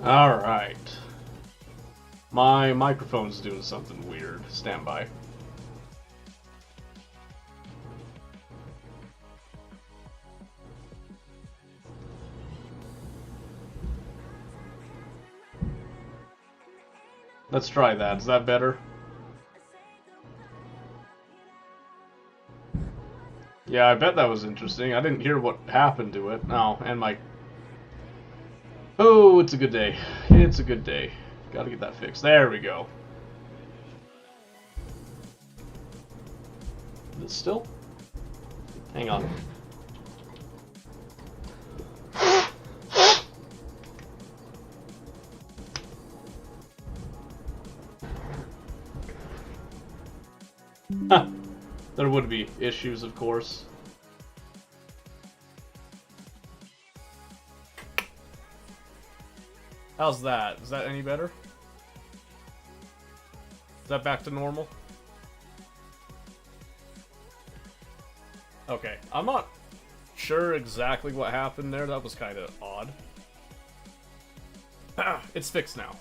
Alright. My microphone's doing something weird. Stand by. Let's try that. Is that better? Yeah, I bet that was interesting. I didn't hear what happened to it. No, and my... Oh, it's a good day. It's a good day. Gotta get that fixed. There we go. Is it still? Hang on. There would be issues, of course. How's that? Is that any better? Is that back to normal? Okay, I'm not sure exactly what happened there. That was kind of odd. It's fixed now.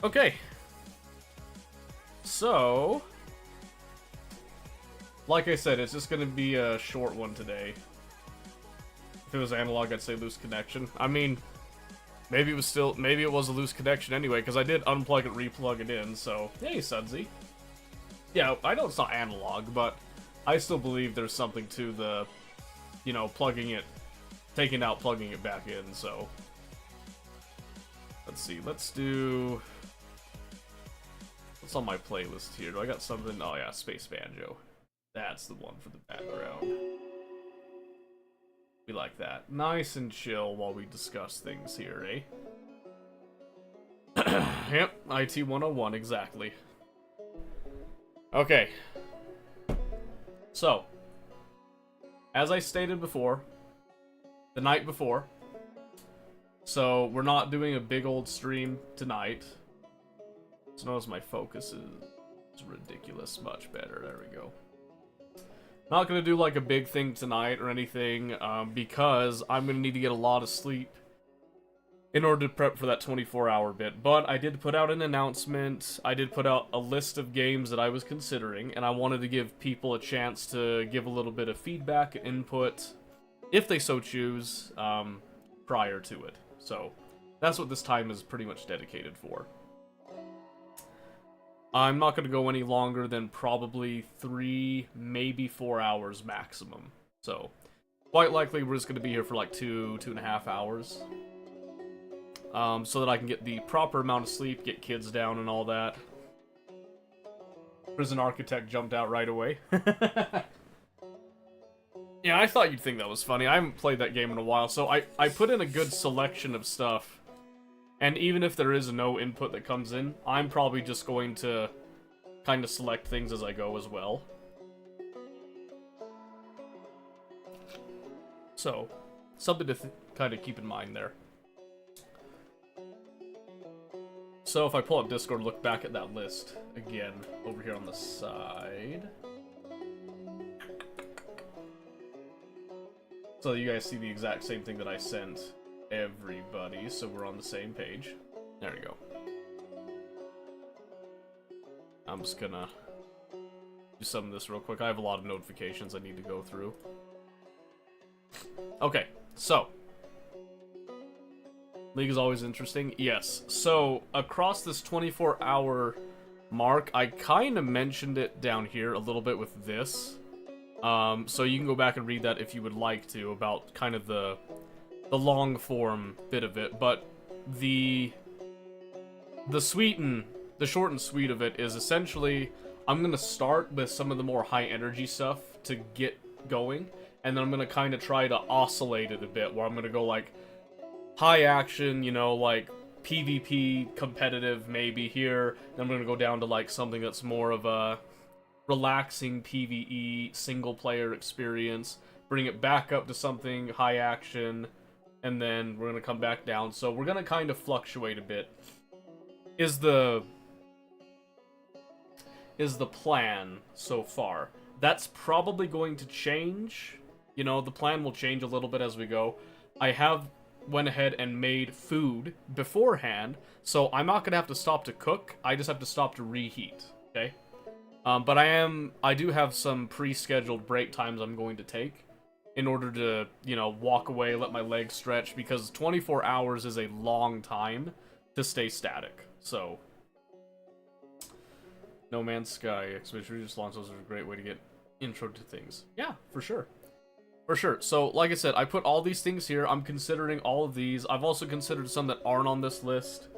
Okay. So, like I said, it's just going to be a short one today. If it was analog, I'd say loose connection. I mean, maybe it was a loose connection anyway, because I did unplug it, replug it in, so, hey, Sudsy. Yeah, I know it's not analog, but I still believe there's something to the, you know, plugging it, taking out, plugging it back in, so. Let's see, let's do... What's on my playlist here? Do I got something? Oh yeah, Space Banjo. That's the one for the background. We like that. Nice and chill while we discuss things here, eh? Yep, IT 101, exactly. Okay. So, as I stated before, the night before, so we're not doing a big old stream tonight. So notice my focus is ridiculous, much better, there we go. Not gonna do like a big thing tonight or anything, because I'm gonna need to get a lot of sleep in order to prep for that 24-hour bit. But I did put out an announcement, I did put out a list of games that I was considering, and I wanted to give people a chance to give a little bit of feedback and input, if they so choose, prior to it. So, that's what this time is pretty much dedicated for. I'm not going to go any longer than probably 3, maybe 4 hours maximum. So, quite likely we're just going to be here for like 2.5 hours. So that I can get the proper amount of sleep, get kids down and all that. Prison Architect jumped out right away. Yeah, I thought you'd think that was funny. I haven't played that game in a while, so I put in a good selection of stuff. And even if there is no input that comes in, I'm probably just going to kind of select things as I go as well. So, something to kind of keep in mind there. So if I pull up Discord, look back at that list again, over here on the side. So you guys see the exact same thing that I sent everybody, so we're on the same page. There we go. I'm just gonna do some of this real quick. I have a lot of notifications I need to go through. Okay, so. League is always interesting. Yes, so across this 24-hour mark, I kind of mentioned it down here a little bit with this. So you can go back and read that if you would like to, about kind of the long form bit of it, but the short and sweet of it is essentially I'm gonna start with some of the more high energy stuff to get going, and then I'm gonna kind of try to oscillate it a bit, where I'm gonna go like high action, you know, like PvP competitive maybe here, then I'm gonna go down to like something that's more of a relaxing PvE single player experience, bring it back up to something high action, and then we're gonna come back down. So we're gonna kind of fluctuate a bit. Is the plan so far. That's probably going to change. You know, the plan will change a little bit as we go. I have went ahead and made food beforehand, so I'm not gonna have to stop to cook. I just have to stop to reheat. Okay. But I do have some pre-scheduled break times I'm going to take in order to, you know, walk away, let my legs stretch, because 24 hours is a long time to stay static. So, No Man's Sky, Expedition just launched, those are a great way to get intro to things. Yeah, for sure. For sure. So, like I said, I put all these things here. I'm considering all of these. I've also considered some that aren't on this list.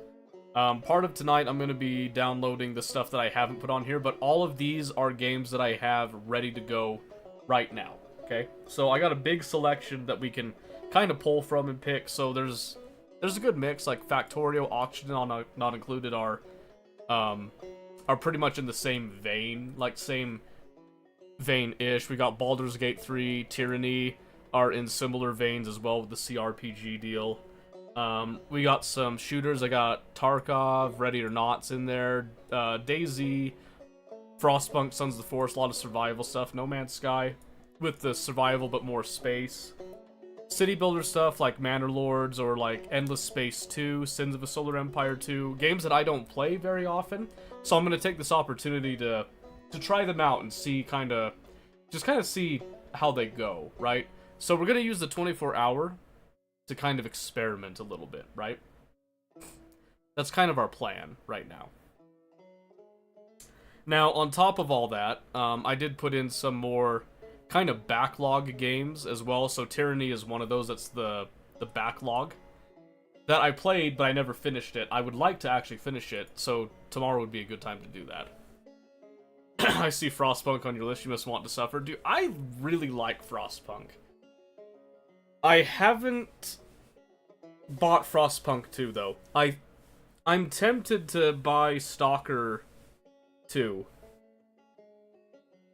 Part of tonight, I'm going to be downloading the stuff that I haven't put on here, but all of these are games that I have ready to go right now, okay? So I got a big selection that we can kind of pull from and pick, so there's a good mix, like Factorio, Auction, not included, are pretty much in the same vein, like same vein-ish. We got Baldur's Gate 3, Tyranny are in similar veins as well with the CRPG deal. We got some shooters. I got Tarkov, Ready or Not's in there, DayZ, Frostpunk, Sons of the Forest, a lot of survival stuff, No Man's Sky, with the survival but more space. City builder stuff like Manor Lords or like Endless Space 2, Sins of a Solar Empire 2, games that I don't play very often, so I'm going to take this opportunity to try them out and see just kind of see how they go, right? So we're gonna use the 24-hour to kind of experiment a little bit, right? That's kind of our plan right now. Now, on top of all that, I did put in some more kind of backlog games as well. So Tyranny is one of those that's the backlog that I played, but I never finished it. I would like to actually finish it, so tomorrow would be a good time to do that. I see Frostpunk on your list. You must want to suffer. Dude, I really like Frostpunk. I haven't bought Frostpunk 2, though. I'm tempted to buy Stalker 2.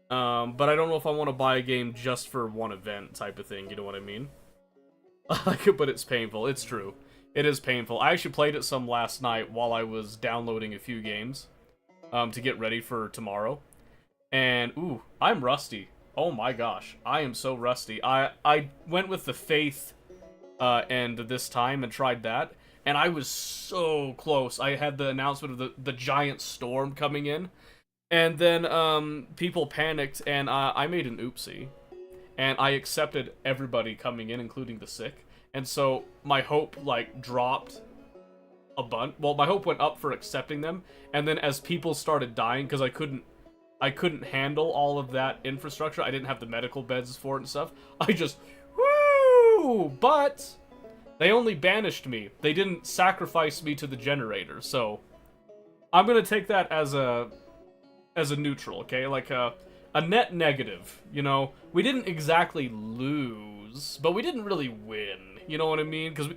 But I don't know if I want to buy a game just for one event type of thing, you know what I mean? But it's painful. It's true. It is painful. I actually played it some last night while I was downloading a few games to get ready for tomorrow. And, ooh, I'm rusty. Oh my gosh. I am so rusty. I went with the Faith end this time and tried that. And I was so close. I had the announcement of the giant storm coming in. And then people panicked and I made an oopsie. And I accepted everybody coming in, including the sick. And so my hope, like, dropped a bunch. Well, my hope went up for accepting them. And then as people started dying, because I couldn't handle all of that infrastructure. I didn't have the medical beds for it and stuff. I just, woo! But they only banished me. They didn't sacrifice me to the generator. So I'm going to take that as a neutral, okay? Like a net negative, you know? We didn't exactly lose, but we didn't really win. You know what I mean? Because,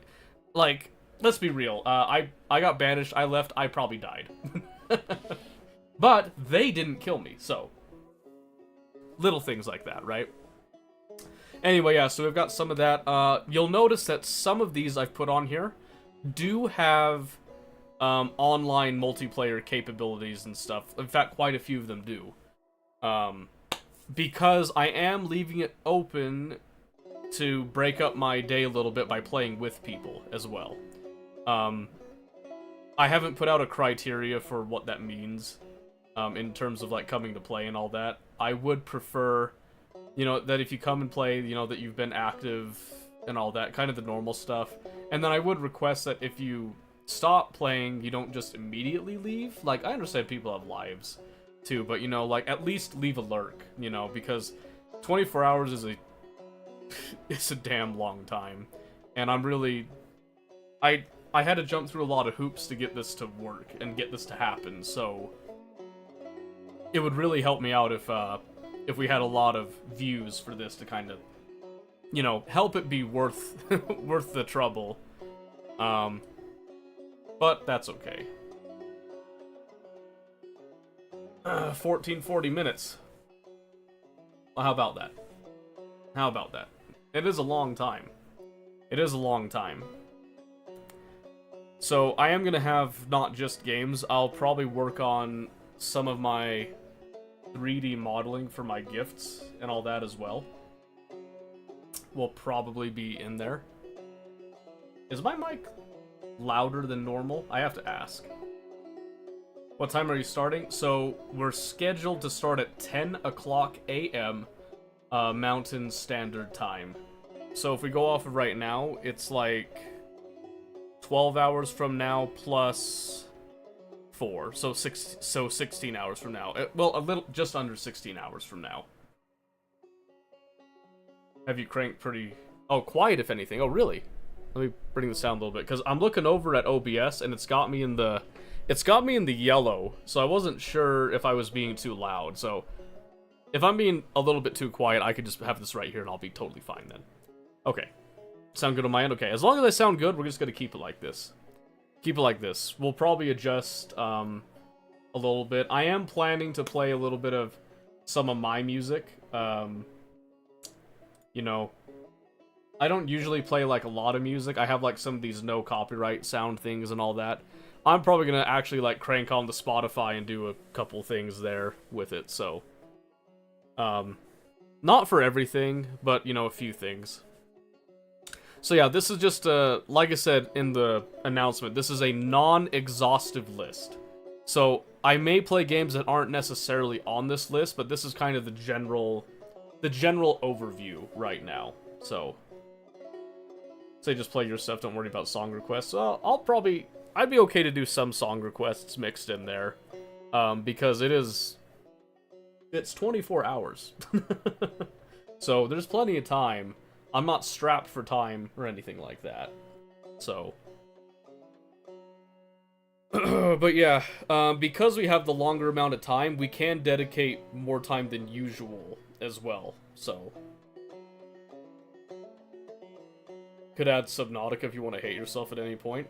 like, let's be real. I got banished, I left, I probably died. But they didn't kill me, so. Little things like that, right? Anyway, yeah, so we've got some of that. You'll notice that some of these I've put on here do have online multiplayer capabilities and stuff. In fact, quite a few of them do. Because I am leaving it open to break up my day a little bit by playing with people as well. I haven't put out a criteria for what that means in terms of like coming to play and all that. I would prefer, you know, that if you come and play, you know, that you've been active and all that, kind of the normal stuff. And then I would request that if you stop playing, you don't just immediately leave. Like, I understand people have lives too, but, you know, like, at least leave a lurk, you know, because 24 hours is it's a damn long time. And I'm really, I had to jump through a lot of hoops to get this to work and get this to happen, so it would really help me out if we had a lot of views for this to kind of, you know, help it be worth worth the trouble. But that's okay. 1440 minutes. Well, how about that? How about that? It is a long time. It is a long time. So I am going to have not just games. I'll probably work on some of my 3D modeling for my gifts and all that as well. Will probably be in there. Is my mic louder than normal? I have to ask. What time are you starting? So we're scheduled to start at 10 o'clock a.m. Mountain Standard Time. So if we go off of right now, it's like 12 hours from now plus 4. So 16 hours from now. Well, a little, just under 16 hours from now. Have you cranked pretty... Oh, quiet if anything. Oh, really? Let me bring this down a little bit, because I'm looking over at OBS, and it's got me in the yellow, so I wasn't sure if I was being too loud. So if I'm being a little bit too quiet, I could just have this right here, and I'll be totally fine then. Okay. Sound good on my end? Okay, as long as I sound good, we're just going to keep it like this. Keep it like this. We'll probably adjust a little bit. I am planning to play a little bit of some of my music. You know, I don't usually play, like, a lot of music. I have, like, some of these no copyright sound things and all that. I'm probably going to actually, like, crank on the Spotify and do a couple things there with it, so. Not for everything, but, you know, a few things. So yeah, this is just, like I said in the announcement, this is a non-exhaustive list. So, I may play games that aren't necessarily on this list, but this is kind of the general overview right now. So, say just play your stuff, don't worry about song requests. I'd be okay to do some song requests mixed in there. Because it's 24 hours. So, there's plenty of time. I'm not strapped for time or anything like that. So... but yeah, because we have the longer amount of time, we can dedicate more time than usual as well, so. Could add Subnautica if you want to hate yourself at any point.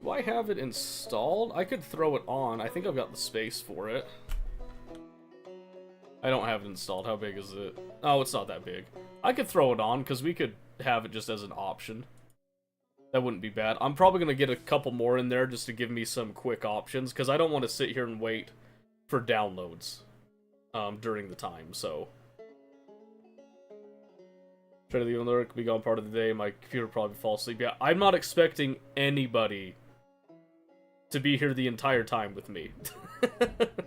Do I have it installed? I could throw it on. I think I've got the space for it. I don't have it installed. How big is it? Oh, it's not that big. I could throw it on, because we could have it just as an option. That wouldn't be bad. I'm probably going to get a couple more in there just to give me some quick options, because I don't want to sit here and wait for downloads during the time, so. Try to leave on the work, be gone part of the day, my computer will probably fall asleep. Yeah, I'm not expecting anybody to be here the entire time with me.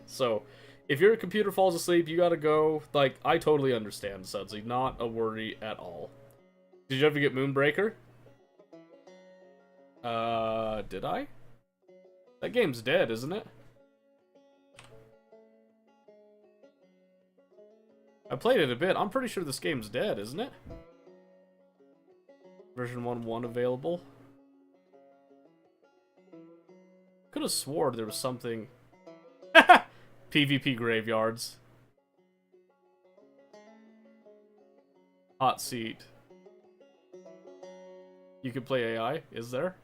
So, if your computer falls asleep, you gotta go. Like, I totally understand, Sudsy. Not a worry at all. Did you ever get Moonbreaker? Did I? That game's dead, isn't it? I played it a bit. I'm pretty sure this game's dead, isn't it? Version 1.1 available. Could have swore there was something... PvP graveyards. Hot seat. You can play AI, is there?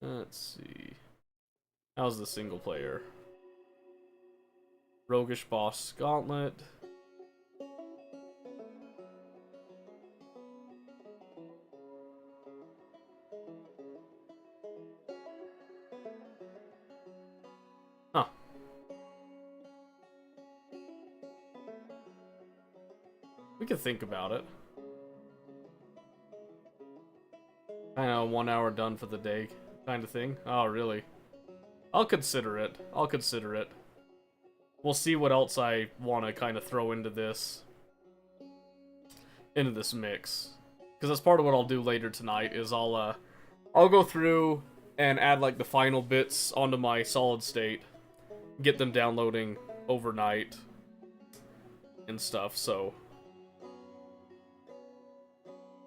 Let's see. How's the single player? Roguish Boss Gauntlet. Huh. We could think about it. I know, 1 hour done for the day kind of thing. Oh, really? I'll consider it. I'll consider it. We'll see what else I want to kind of throw into this mix. Because that's part of what I'll do later tonight, is I'll go through and add like the final bits onto my solid state. Get them downloading overnight and stuff, so.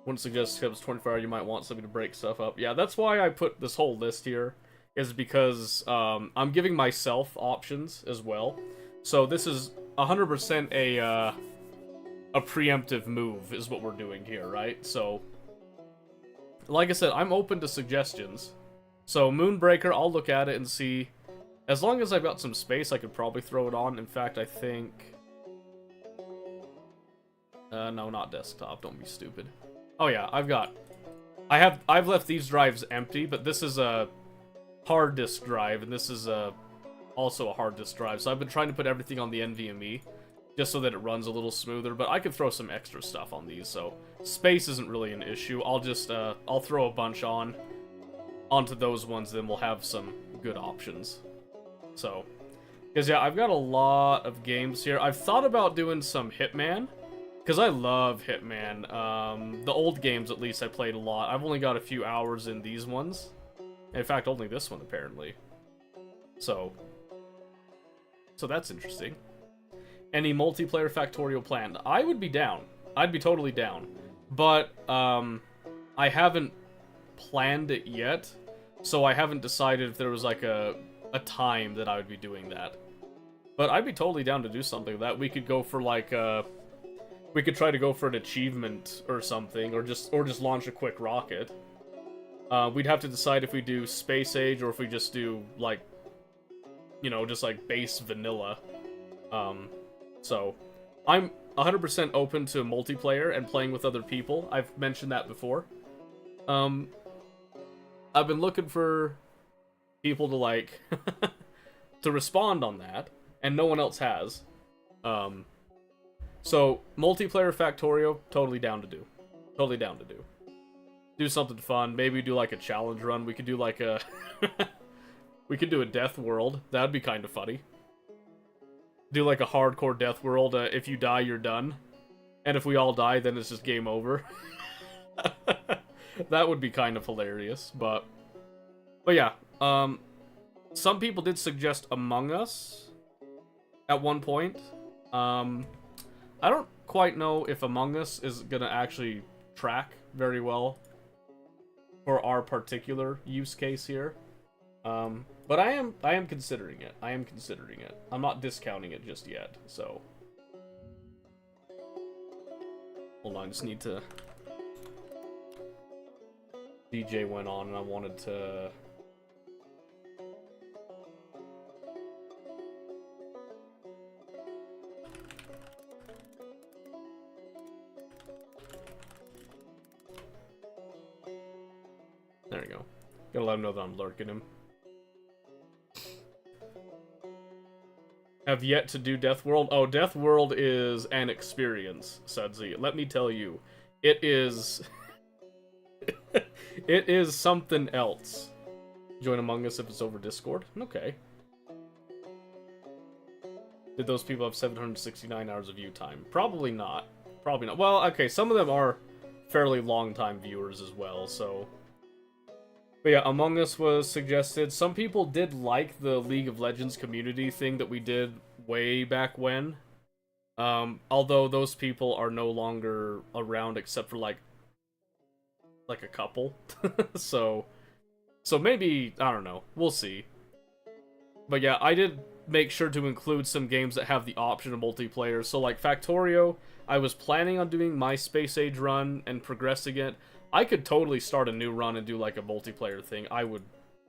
Wouldn't suggest because 24 hour you might want something to break stuff up. Yeah, that's why I put this whole list here, is because I'm giving myself options as well. So this is 100% a preemptive move is what we're doing here, right? So, like I said, I'm open to suggestions. So Moonbreaker, I'll look at it and see. As long as I've got some space, I could probably throw it on. In fact, I think... no, not desktop. Don't be stupid. Oh yeah, I've left these drives empty, but this is a hard disk drive, and this is also a hard disk drive. So I've been trying to put everything on the NVMe, just so that it runs a little smoother, but I could throw some extra stuff on these, so space isn't really an issue. I'll just, I'll throw a bunch onto those ones, then we'll have some good options. So, because yeah, I've got a lot of games here. I've thought about doing some Hitman, because I love Hitman. The old games, at least, I played a lot. I've only got a few hours in these ones. In fact, only this one, apparently. So that's interesting. Any multiplayer Factorial planned? I would be down. I'd be totally down. But, I haven't planned it yet, so I haven't decided if there was, like, a time that I would be doing that. But I'd be totally down to do something like that. We could go for, like, we could try to go for an achievement or something, or just launch a quick rocket. We'd have to decide if we do Space Age or if we just do, like, you know, just like base vanilla. So, I'm 100% open to multiplayer and playing with other people. I've mentioned that before. I've been looking for people to, like, to respond on that, and no one else has. So, multiplayer Factorio, totally down to do. Totally down to do. Do something fun. Maybe do, like, a challenge run. We could do, like, a... we could do a Death World. That'd be kind of funny. Do like a hardcore death world. If you die, you're done. And if we all die, then it's just game over. That would be kind of hilarious, but yeah. Some people did suggest Among Us at one point. I don't quite know if Among Us is gonna actually track very well for our particular use case here. But I am considering it. I am considering it. I'm not discounting it just yet, so. Hold on, I just need to... DJ went on and I wanted to... There we go. Gotta let him know that I'm lurking him. Have yet to do Death World. Oh, Death World is an experience, Sudsy. Let me tell you. It is... it is something else. Join Among Us if it's over Discord? Okay. Did those people have 769 hours of view time? Probably not. Probably not. Well, okay, some of them are fairly long-time viewers as well, so... But yeah, Among Us was suggested. Some people did like the League of Legends community thing that we did way back when. Although those people are no longer around except for like a couple. so maybe, I don't know. We'll see. But yeah, I did make sure to include some games that have the option of multiplayer. So like Factorio, I was planning on doing my Space Age run and progressing it. I could totally start a new run and do like a multiplayer thing. I would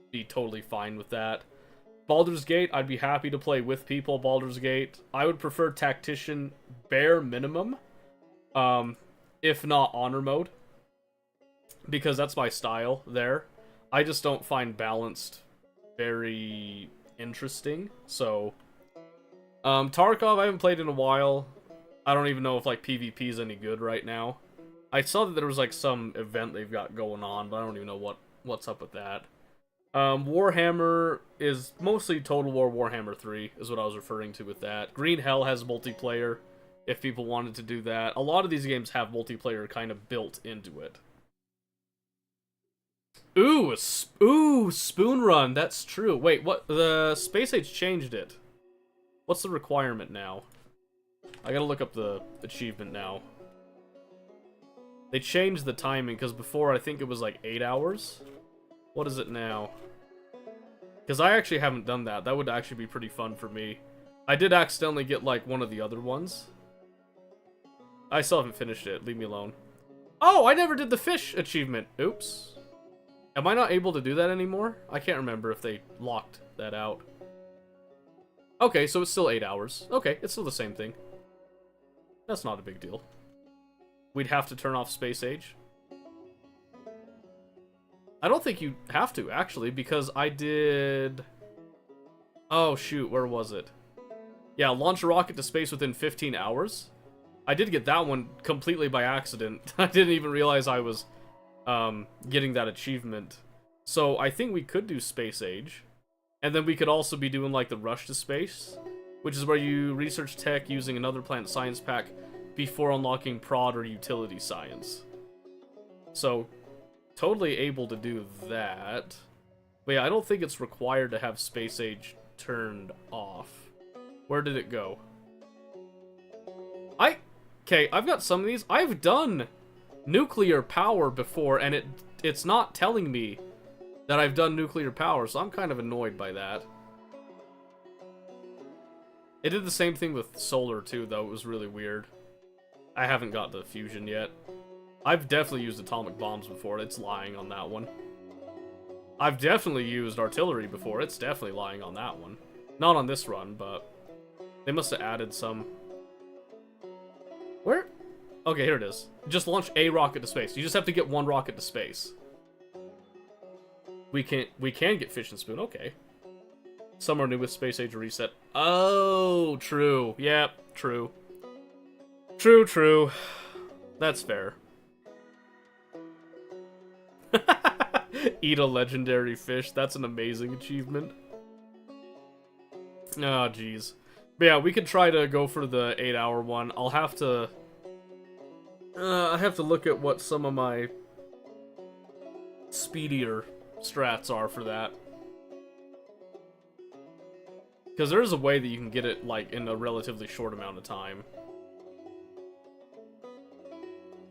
be totally fine with that. Baldur's Gate, I'd be happy to play with people. Baldur's Gate, I would prefer Tactician bare minimum, if not Honor Mode, because that's my style there. I just don't find Balanced very interesting. So, Tarkov, I haven't played in a while. I don't even know if like PvP is any good right now. I saw that there was like some event they've got going on, but I don't even know what's up with that. Warhammer is mostly Total War Warhammer 3 is what I was referring to with that. Green Hell has multiplayer if people wanted to do that. A lot of these games have multiplayer kind of built into it. Ooh, Spoon Run, that's true. Wait, what? The Space Age changed it. What's the requirement now? I gotta look up the achievement now. They changed the timing, because before I think it was like 8 hours. What is it now? Because I actually haven't done that. That would actually be pretty fun for me. I did accidentally get like one of the other ones. I still haven't finished it. Leave me alone. Oh, I never did the fish achievement. Oops. Am I not able to do that anymore? I can't remember if they locked that out. Okay, so it's still 8 hours. Okay, it's still the same thing. That's not a big deal. We'd have to turn off Space Age. I don't think you have to, actually, because I did... Oh, shoot, where was it? Yeah, launch a rocket to space within 15 hours. I did get that one completely by accident. I didn't even realize I was getting that achievement. So I think we could do Space Age. And then we could also be doing, like, the Rush to Space, which is where you research tech using another planet science pack before unlocking prod or utility science. So, totally able to do that. But yeah, I don't think it's required to have Space Age turned off. Where did it go? Okay, I've got some of these. I've done nuclear power before, and it's not telling me that I've done nuclear power, so I'm kind of annoyed by that. It did the same thing with solar, too, though. It was really weird. I haven't got the fusion yet. I've definitely used atomic bombs before. It's lying on that one. I've definitely used artillery before. It's definitely lying on that one. Not on this run, but they must have added some. Where? Okay, here it is. Just launch a rocket to space. You just have to get one rocket to space. We can get Fish and Spoon. Okay. Some are new with Space Age Reset. Oh, true. Yep, true. True. That's fair. Eat a legendary fish. That's an amazing achievement. Oh, jeez. But yeah, we could try to go for the 8-hour one. I'll have to... I have to look at what some of my speedier strats are for that. Because there is a way that you can get it, like, in a relatively short amount of time.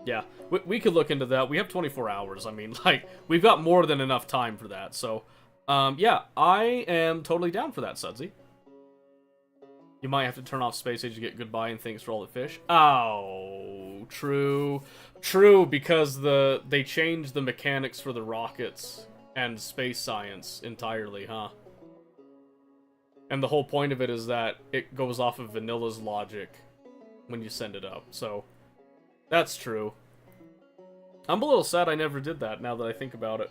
Yeah, we could look into that. We have 24 hours. I mean, like, we've got more than enough time for that. So, yeah, I am totally down for that, Sudsy. You might have to turn off Space Age to get goodbye and thanks for all the fish. Oh, true. True, because they changed the mechanics for the rockets and space science entirely, huh? And the whole point of it is that it goes off of Vanilla's logic when you send it up, so that's true. I'm a little sad I never did that now that I think about it.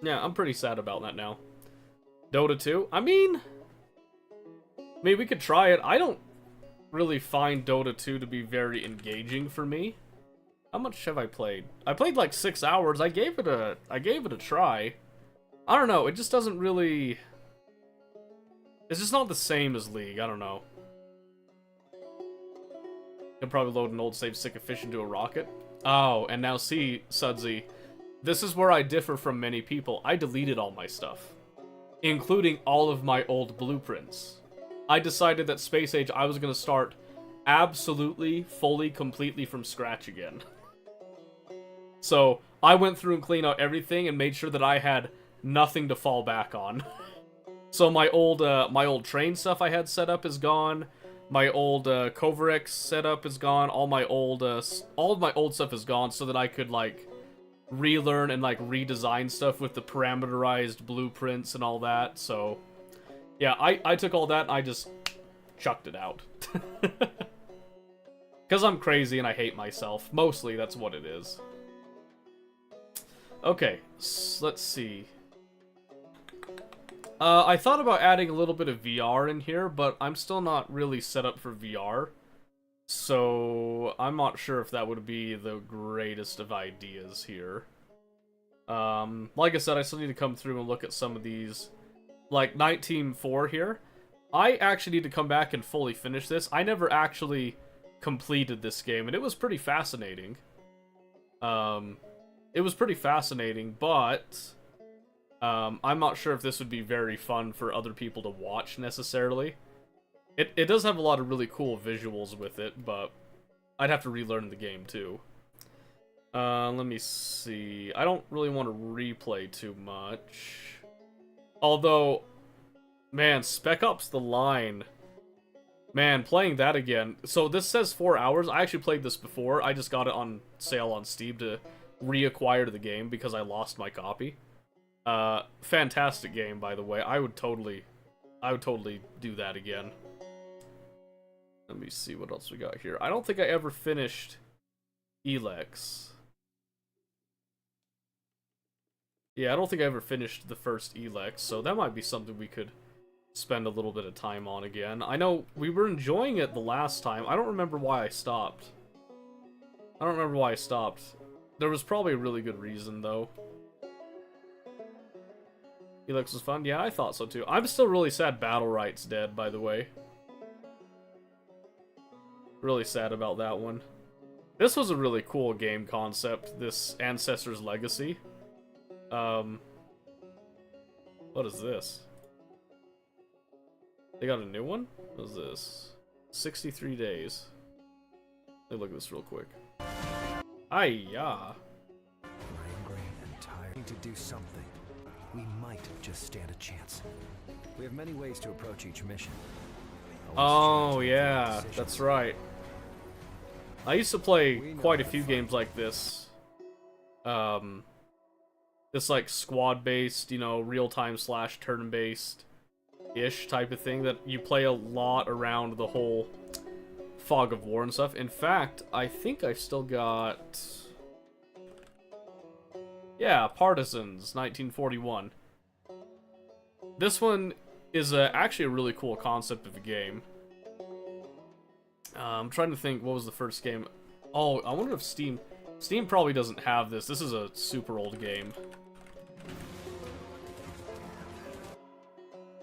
Yeah, I'm pretty sad about that now. Dota 2? I mean, we could try it. I don't really find Dota 2 to be very engaging for me. How much have I played? I played like 6 hours. I gave it a try. I don't know, it just doesn't really... It's just not the same as League, I don't know. You'll probably load an old save stick of fish into a rocket. Oh, and now see, Sudsy, this is where I differ from many people. I deleted all my stuff, including all of my old blueprints. I decided that Space Age, I was going to start absolutely, fully, completely from scratch again. So, I went through and cleaned out everything and made sure that I had nothing to fall back on. So my old train stuff I had set up is gone. My old Coverex setup is gone. All of my old stuff is gone, so that I could like relearn and like redesign stuff with the parameterized blueprints and all that. So yeah, I took all that and I just chucked it out. Because I'm crazy and I hate myself. Mostly, that's what it is. Okay, let's see. I thought about adding a little bit of VR in here, but I'm still not really set up for VR. So, I'm not sure if that would be the greatest of ideas here. Like I said, I still need to come through and look at some of these. Like, Night Team 4 here. I actually need to come back and fully finish this. I never actually completed this game, and it was pretty fascinating. It was pretty fascinating, but... I'm not sure if this would be very fun for other people to watch, necessarily. It does have a lot of really cool visuals with it, but I'd have to relearn the game, too. Let me see. I don't really want to replay too much. Although, man, Spec Ops The Line. Man, playing that again. So this says 4 hours. I actually played this before. I just got it on sale on Steam to reacquire the game because I lost my copy. Fantastic game, by the way. I would totally do that again. Let me see what else we got here. I don't think I ever finished Elex. Yeah, I don't think I ever finished the first Elex, so that might be something we could spend a little bit of time on again. I know we were enjoying it the last time. I don't remember why I stopped. There was probably a really good reason, though. Elex was fun? Yeah, I thought so too. I'm still really sad Battle Right's dead, by the way. Really sad about that one. This was a really cool game concept, this Ancestor's Legacy. What is this? They got a new one? What is this? 63 days. Let me look at this real quick. Ay-ya. Angry and tired to do something. We might just stand a chance. We have many ways to approach each mission. Oh, yeah, that's right. I used to play quite a few games like this. This, like, squad-based, you know, real-time / turn-based-ish type of thing that you play a lot around the whole Fog of War and stuff. In fact, I think I've still got... Yeah, Partisans, 1941. This one is actually a really cool concept of a game. I'm trying to think, what was the first game? Oh, I wonder if Steam probably doesn't have this. This is a super old game.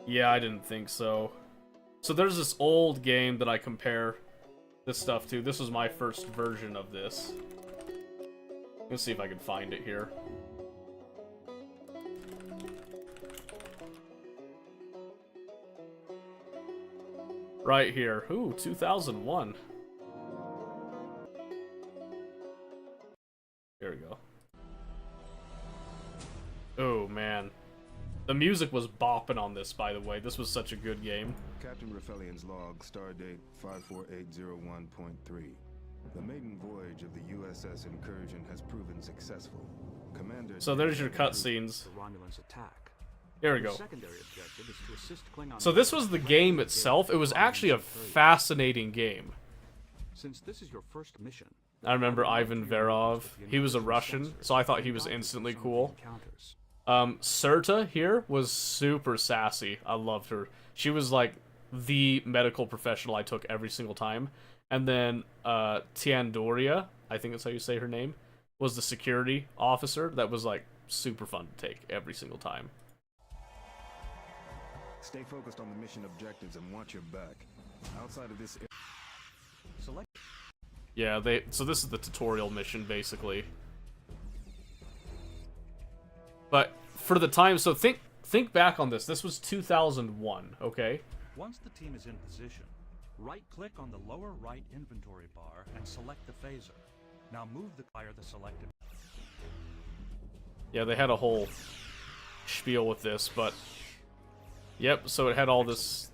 Yeah, I didn't think so. So there's this old game that I compare this stuff to. This was my first version of this. Let's see if I can find it here. Right here. Ooh, 2001. Here we go. Oh, man. The music was bopping on this, by the way. This was such a good game. Captain Raffelian's log, stardate 54801.3. The maiden voyage of the USS Incursion has proven successful. Commander... So there's your cutscenes. Romulans attack. There we go. Secondary objective is to assist Klingon. So this was the game itself. It was actually a fascinating game. Since this is your first mission, I remember Ivan Verov. He was a Russian, so I thought he was instantly cool. Serta here was super sassy. I loved her. She was like the medical professional I took every single time. And then Tiandoria, I think that's how you say her name, was the security officer that was like super fun to take every single time. Stay focused on the mission objectives and watch your back. Outside of this... Select. Yeah, so this is the tutorial mission, basically. But for the time, so think back on this. This was 2001, okay? Once the team is in position, right-click on the lower right inventory bar and select the phaser. Now move the fire the selected. Yeah, they had a whole spiel with this, but... Yep, so it had all this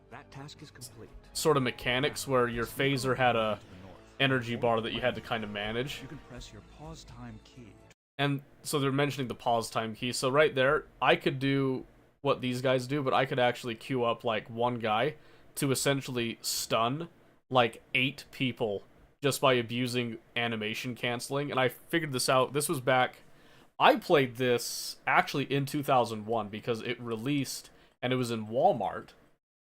That task is complete. sort of mechanics where your phaser had a energy bar that you had to kind of manage. You can press your pause time key. And so they're mentioning the pause time key. So right there, I could do what these guys do, but I could actually queue up like one guy to essentially stun like 8 people just by abusing animation canceling. And I figured this out. This was back... I played this actually in 2001 because it released and it was in Walmart.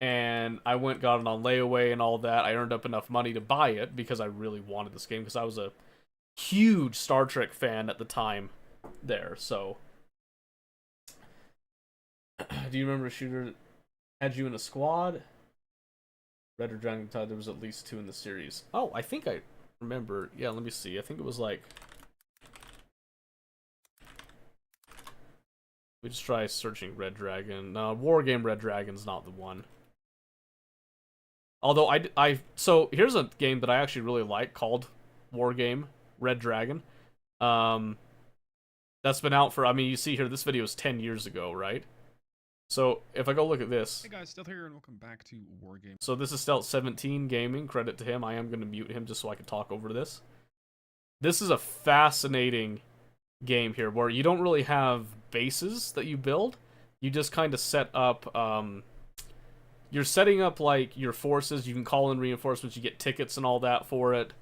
And I got it on layaway and all that. I earned up enough money to buy it because I really wanted this game because I was a huge Star Trek fan at the time there, so... Do you remember a shooter that had you in a squad? Red or Dragon Tide, there was at least 2 in the series. Oh, I think I remember. Yeah, let me see. I think it was like... We just try searching Red Dragon. No, Wargame Red Dragon's not the one. Although so here's a game that I actually really like called Wargame Red Dragon. That's been out for, I mean, you see here, this video is 10 years ago, right? So if I go look at this. Hey guys, Stealth here, and welcome back to Wargame. So this is Stealth17 Gaming. Credit to him. I am going to mute him just so I can talk over this. This is a fascinating game here where you don't really have bases that you build. You just kind of set up, you're setting up like your forces. You can call in reinforcements. You get tickets and all that for it.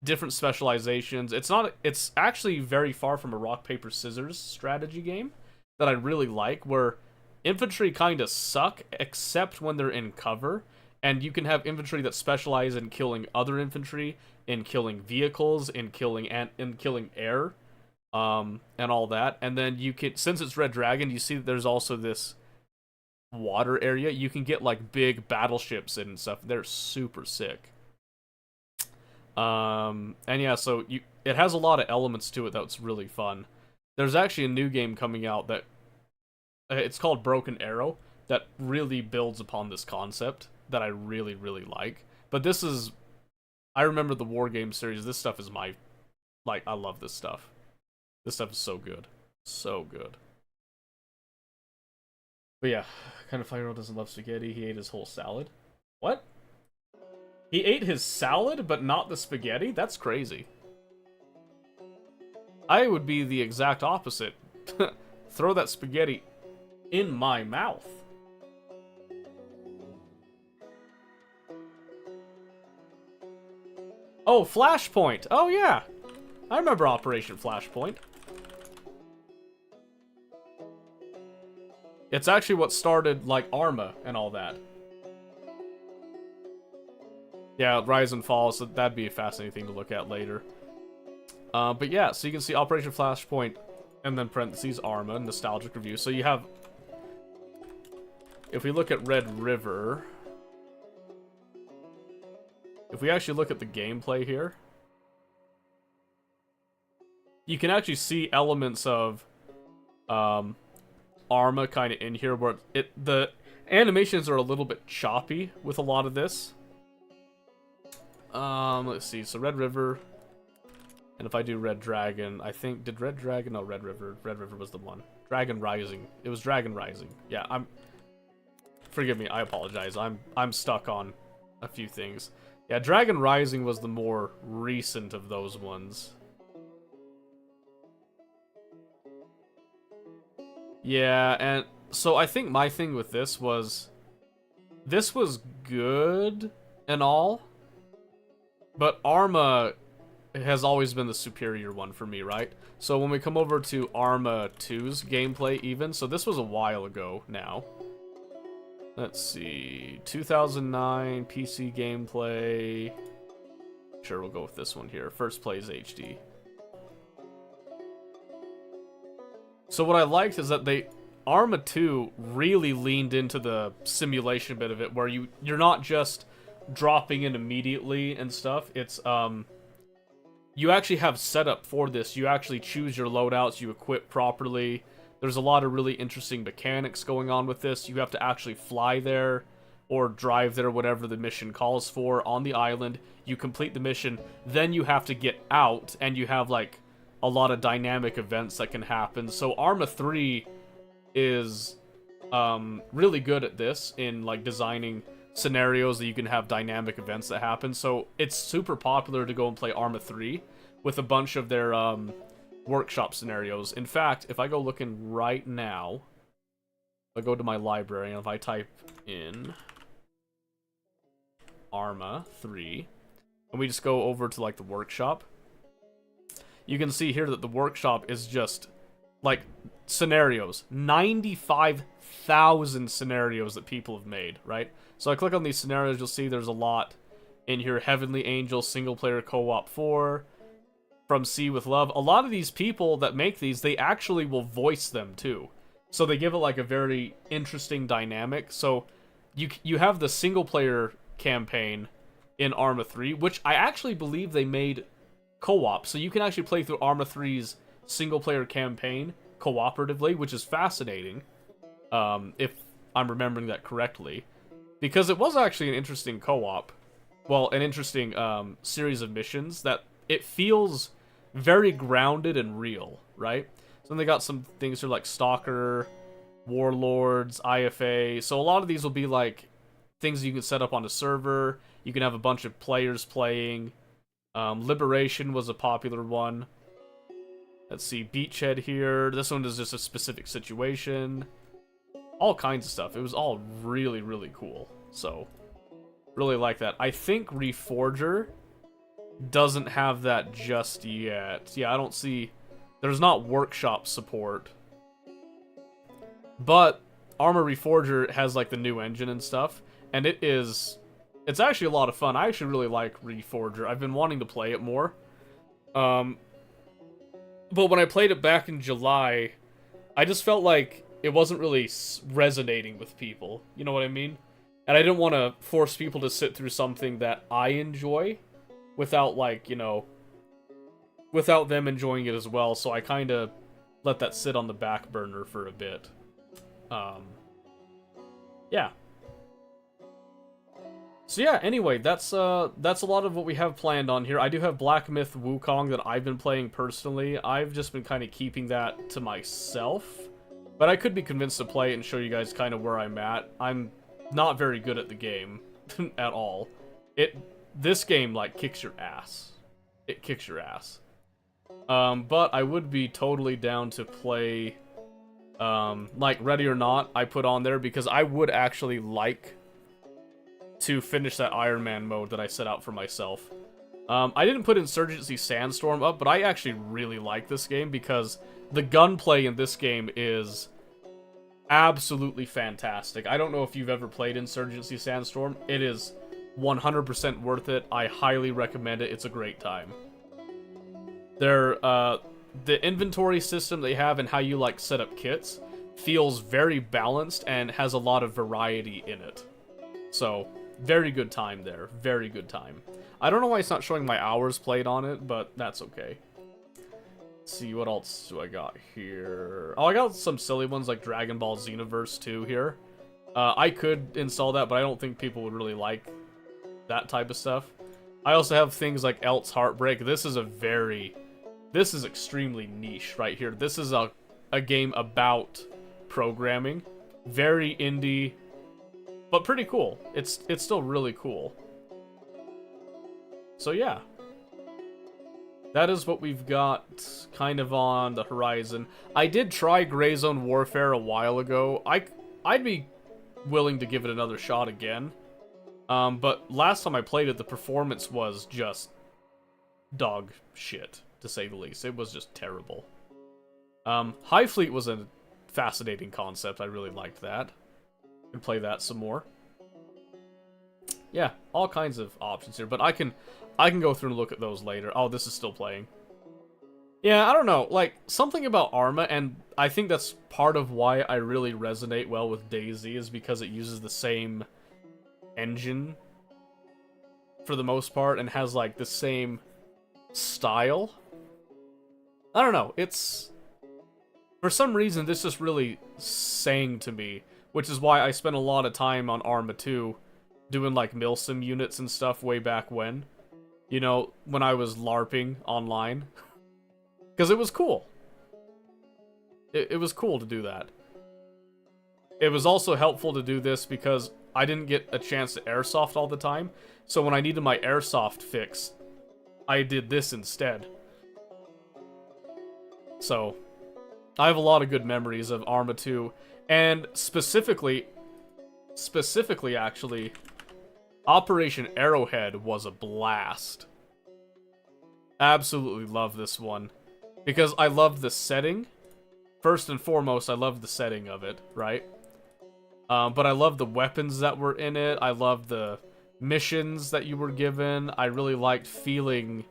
Different specializations. It's actually very far from a rock paper scissors strategy game that I really like, where infantry kind of suck except when they're in cover, and you can have infantry that specialize in killing other infantry, in killing vehicles, in killing air, and all that. And then you can, since it's Red Dragon, you see that there's also this water area. You can get like big battleships and stuff. They're super sick. And yeah, so it has a lot of elements to it that's really fun. There's actually a new game coming out that it's called Broken Arrow that really builds upon this concept that I really, really like. But this is, I remember the War Game series. This stuff is I love this stuff. This stuff is so good. So good. But yeah, kind of 5-year-old doesn't love spaghetti. He ate his whole salad. What? He ate his salad, but not the spaghetti? That's crazy. I would be the exact opposite. Throw that spaghetti in my mouth. Oh, Flashpoint. Oh, yeah. I remember Operation Flashpoint. It's actually what started, like, Arma and all that. Yeah, Rise and Fall, so that'd be a fascinating thing to look at later. But yeah, so you can see Operation Flashpoint, and then parentheses Arma, nostalgic review. So you have if we look at Red River, if we actually look at the gameplay here, you can actually see elements of Arma kind of in here, where the animations are a little bit choppy with a lot of this. Let's see. So Red River, and if I do Red Dragon, I think did Red Dragon? No, Red River. Red River was the one. Dragon Rising. It was Dragon Rising. Yeah, forgive me. I apologize. I'm stuck on a few things. Yeah, Dragon Rising was the more recent of those ones. Yeah, and so I think my thing with this was good and all, but Arma has always been the superior one for me, right? So when we come over to Arma 2's gameplay even, so this was a while ago now. Let's see, 2009 PC gameplay. Sure, we'll go with this one here. First plays HD. So what I liked is that Arma 2 really leaned into the simulation bit of it, where you're not just dropping in immediately and stuff. It's you actually have setup for this. You actually choose your loadouts, you equip properly. There's a lot of really interesting mechanics going on with this. You have to actually fly there or drive there, whatever the mission calls for, on the island. You complete the mission, then you have to get out, and you have like a lot of dynamic events that can happen. So Arma 3 is really good at this, in like designing scenarios that you can have dynamic events that happen. So it's super popular to go and play Arma 3 with a bunch of their workshop scenarios. In fact, if I go looking right now, if I go to my library and if I type in Arma 3 and we just go over to like the workshop, you can see here that the workshop is just like scenarios. 95,000 scenarios that people have made, right? So I click on these scenarios, you'll see there's a lot in here. Heavenly Angel, single player co-op 4, From Sea with Love. A lot of these people that make these, they actually will voice them too. So they give it like a very interesting dynamic. So you have the single player campaign in Arma 3, which I actually believe they made co-op. So you can actually play through Arma 3's single player campaign cooperatively, which is fascinating, if I'm remembering that correctly. Because it was actually an interesting co-op. Well, an interesting series of missions that it feels very grounded and real, right? So then they got some things here like Stalker, Warlords, IFA. So a lot of these will be like things you can set up on a server. You can have a bunch of players playing. Liberation was a popular one. Let's see, Beachhead here. This one is just a specific situation. All kinds of stuff. It was all really, really cool. So, really like that. I think Reforger doesn't have that just yet. Yeah, I don't see... There's not workshop support. But Arma Reforger has like the new engine and stuff. And it's actually a lot of fun. I actually really like Reforger. I've been wanting to play it more. But when I played it back in July, I just felt like it wasn't really resonating with people. You know what I mean? And I didn't want to force people to sit through something that I enjoy without, like, you know, without them enjoying it as well. So I kind of let that sit on the back burner for a bit. Yeah. So yeah, anyway, that's a lot of what we have planned on here. I do have Black Myth Wukong that I've been playing personally. I've just been kind of keeping that to myself. But I could be convinced to play it and show you guys kind of where I'm at. I'm not very good at the game at all. This game, like, kicks your ass. It kicks your ass. But I would be totally down to play, like, Ready or Not, I put on there because I would actually like to finish that Iron Man mode that I set out for myself. I didn't put Insurgency Sandstorm up, but I actually really like this game because the gunplay in this game is absolutely fantastic. I don't know if you've ever played Insurgency Sandstorm. It is 100% worth it. I highly recommend it. It's a great time. The inventory system they have and how you, like, set up kits feels very balanced and has a lot of variety in it. So, very good time there. Very good time. I don't know why it's not showing my hours played on it, but that's okay. Let's see, what else do I got here? Oh, I got some silly ones like Dragon Ball Xenoverse 2 here. I could install that, but I don't think people would really like that type of stuff. I also have things like Elt's Heartbreak. This is extremely niche right here. This is a game about programming. Very indie, but pretty cool. It's still really cool. So yeah. That is what we've got kind of on the horizon. I did try Gray Zone Warfare a while ago. I'd be willing to give it another shot again. But last time I played it, the performance was just dog shit, to say the least. It was just terrible. Hive Fleet was a fascinating concept. I really liked that. Can play that some more. Yeah, all kinds of options here, but I can go through and look at those later. Oh, this is still playing. Yeah, I don't know, like, something about Arma, and I think that's part of why I really resonate well with DayZ, is because it uses the same engine for the most part, and has, like, the same style. I don't know, it's... For some reason, this just really sang to me, which is why I spent a lot of time on Arma 2, doing, like, Milsim units and stuff way back when. You know, when I was LARPing online. Because it was cool. It was cool to do that. It was also helpful to do this because I didn't get a chance to airsoft all the time. So when I needed my airsoft fixed, I did this instead. So, I have a lot of good memories of Arma 2. And specifically actually, Operation Arrowhead was a blast. Absolutely love this one. Because I love the setting. First and foremost, I love the setting of it, right? But I love the weapons that were in it. I love the missions that you were given. I really liked feeling...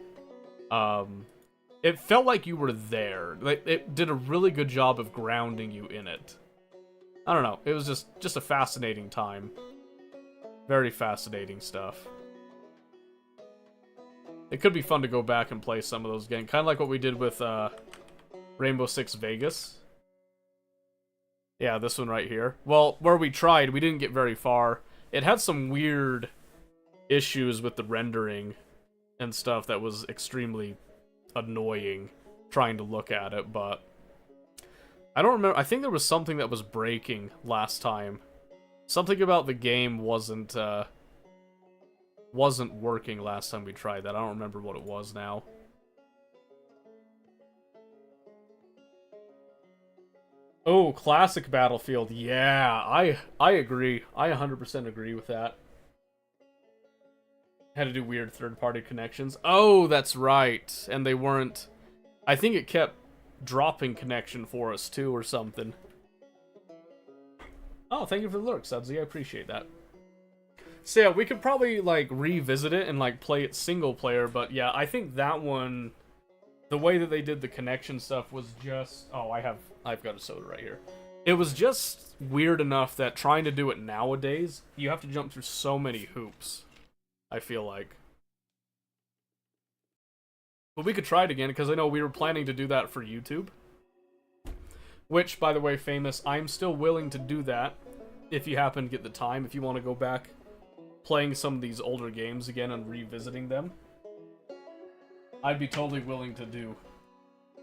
it felt like you were there. Like, it did a really good job of grounding you in it. I don't know. It was just a fascinating time. Very fascinating stuff. It could be fun to go back and play some of those again. Kind of like what we did with Rainbow Six Vegas. Yeah, this one right here. Well, where we tried, we didn't get very far. It had some weird issues with the rendering and stuff that was extremely annoying trying to look at it, but I don't remember. I think there was something that was breaking last time. Something about the game wasn't working last time we tried that. I don't remember what it was now. Oh, classic Battlefield. Yeah, I agree. I 100% agree with that. Had to do weird third-party connections. Oh, that's right. And they weren't... I think it kept dropping connection for us, too, or something. Oh, thank you for the lurk, Sudsy. I appreciate that. So yeah, we could probably, like, revisit it and, like, play it single player, but yeah, I think that one... The way that they did the connection stuff was just... Oh, I've got a soda right here. It was just weird enough that trying to do it nowadays, you have to jump through so many hoops, I feel like. But we could try it again, because I know we were planning to do that for YouTube. Which, by the way, Famous, I'm still willing to do that, if you happen to get the time, if you want to go back playing some of these older games again and revisiting them. I'd be totally willing to do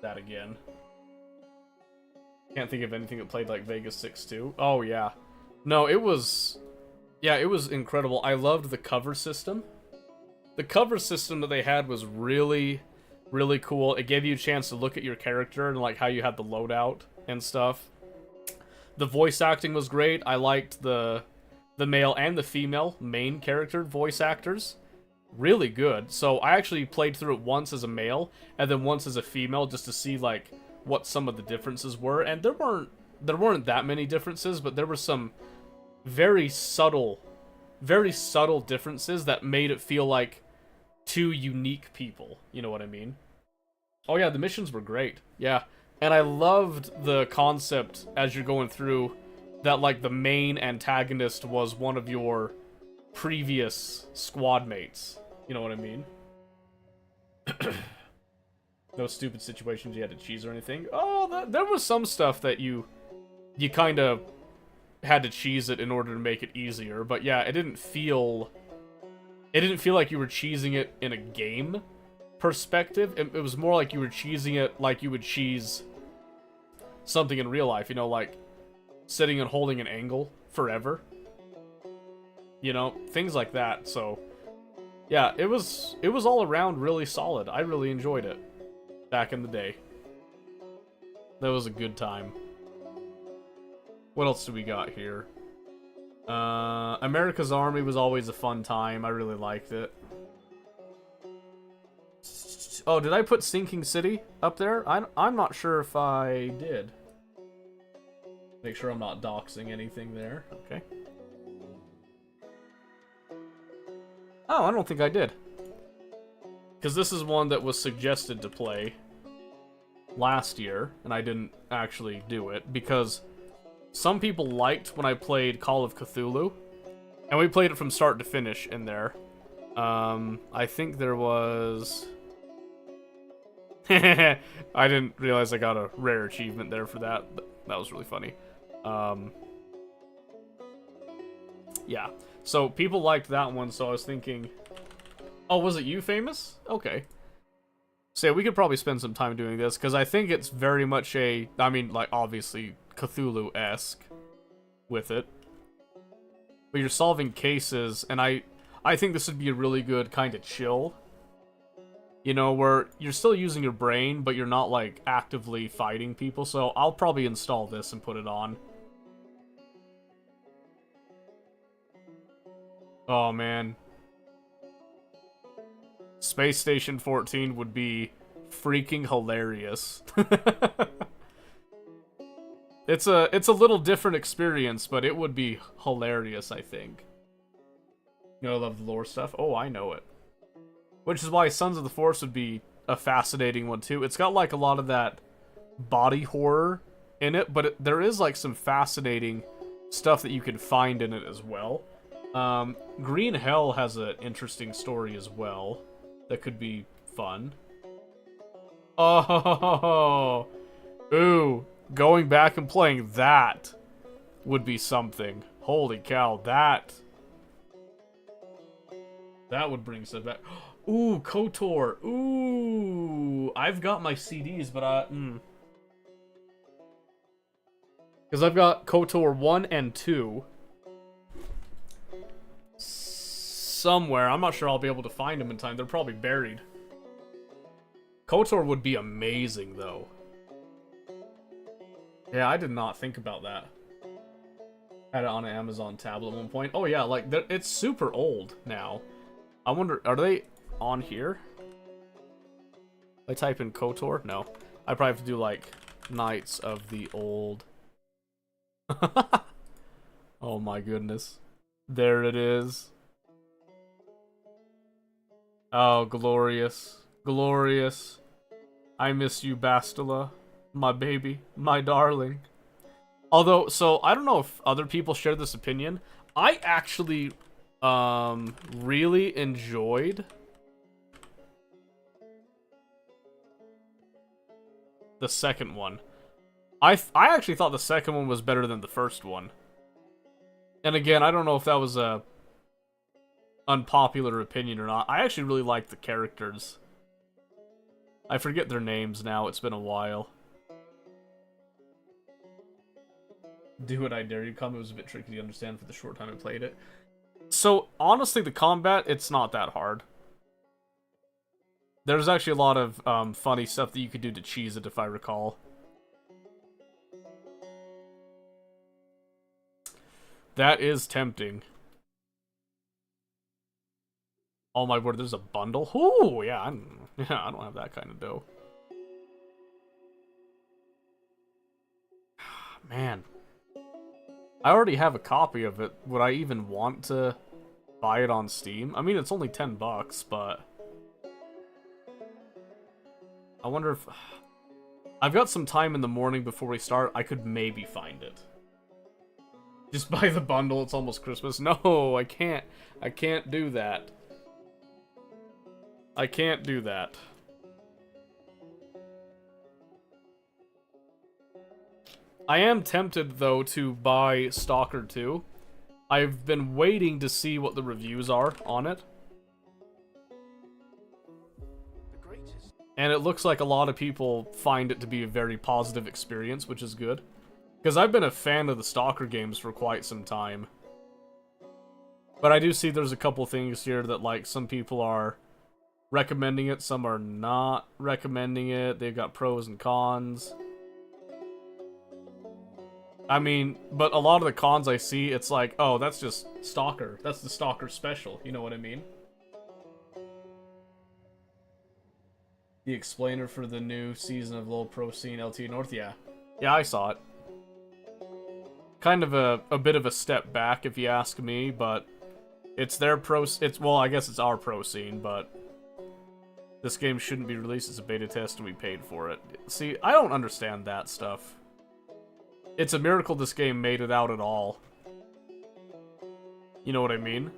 that again. Can't think of anything that played like Vegas 6 2. Oh, yeah. No, it was... Yeah, it was incredible. I loved the cover system. The cover system that they had was really, really cool. It gave you a chance to look at your character and like how you had the loadout and stuff. The voice acting was great. I liked the male and the female main character voice actors. Really good. So I actually played through it once as a male and then once as a female just to see like what some of the differences were, and there weren't that many differences, but there were some very subtle differences that made it feel like two unique people. You know what I mean? Oh yeah, the missions were great. Yeah, And I loved the concept as you're going through that, like, the main antagonist was one of your previous squad mates. You know what I mean? No stupid situations you had to cheese or anything. Oh, there was some stuff that you kind of had to cheese it in order to make it easier. But yeah, it didn't feel like you were cheesing it in a game perspective. It was more like you were cheesing it like you would cheese something in real life, you know, like sitting and holding an angle forever. You know, things like that. So, yeah, it was all around really solid. I really enjoyed it back in the day. That was a good time. What else do we got here? America's Army was always a fun time. I really liked it. Oh, did I put Sinking City up there? I'm not sure if I did. Make sure I'm not doxing anything there. Okay. Oh, I don't think I did. Because this is one that was suggested to play last year, and I didn't actually do it, because some people liked when I played Call of Cthulhu, and we played it from start to finish in there. I think there was... I didn't realize I got a rare achievement there for that. That was really funny. Yeah. So, people liked that one, so I was thinking... Oh, was it you, Famous? Okay. So, yeah, we could probably spend some time doing this, because I think it's very much a... I mean, like, obviously, Cthulhu-esque with it. But you're solving cases, and I think this would be a really good kind of chill. You know, where you're still using your brain, but you're not, like, actively fighting people. So, I'll probably install this and put it on. Oh, man. Space Station 14 would be freaking hilarious. It's a little different experience, but it would be hilarious, I think. You know, I love the lore stuff. Oh, I know it. Which is why Sons of the Forest would be a fascinating one, too. It's got, like, a lot of that body horror in it, but there is, like, some fascinating stuff that you can find in it as well. Green Hell has an interesting story as well that could be fun. Oh, ooh, going back and playing that would be something. Holy cow, that would bring stuff back. Ooh, KOTOR. Ooh, I've got my CDs, but because I've got KOTOR 1 and 2 somewhere. I'm not sure I'll be able to find them in time. They're probably buried. KOTOR would be amazing, though. Yeah, I did not think about that. Had it on an Amazon tablet at one point. Oh yeah, like, it's super old now. I wonder, are they on here? I type in KOTOR? No. I probably have to do, like, Knights of the Old. Oh my goodness. There it is. Oh, glorious. Glorious. I miss you, Bastila. My baby. My darling. Although, so, I don't know if other people share this opinion. I actually, really enjoyed the second one. I actually thought the second one was better than the first one. And again, I don't know if that was a unpopular opinion or not. I actually really like the characters. I forget their names now, it's been a while. Do It, I Dare You Come. It was a bit tricky to understand for the short time I played it. So, honestly, the combat, it's not that hard. There's actually a lot of funny stuff that you could do to cheese it, if I recall. That is tempting. Oh my word, there's a bundle? Ooh, yeah, I don't have that kind of dough. Man. I already have a copy of it. Would I even want to buy it on Steam? I mean, it's only $10, but... I wonder if... I've got some time in the morning before we start. I could maybe find it. Just buy the bundle, it's almost Christmas. No, I can't. I can't do that. I can't do that. I am tempted, though, to buy Stalker 2. I've been waiting to see what the reviews are on it. And it looks like a lot of people find it to be a very positive experience, which is good. Because I've been a fan of the Stalker games for quite some time. But I do see there's a couple things here that, like, some people are recommending it, some are not recommending it. They've got pros and cons. I mean, but a lot of the cons I see, it's like, oh, that's just Stalker. That's the Stalker special, you know what I mean? The explainer for the new season of Low Pro Scene LT North, yeah. Yeah, I saw it. Kind of a bit of a step back, if you ask me, but it's their pro... well, I guess it's our pro scene, but this game shouldn't be released as a beta test and we paid for it. See, I don't understand that stuff. It's a miracle this game made it out at all. You know what I mean?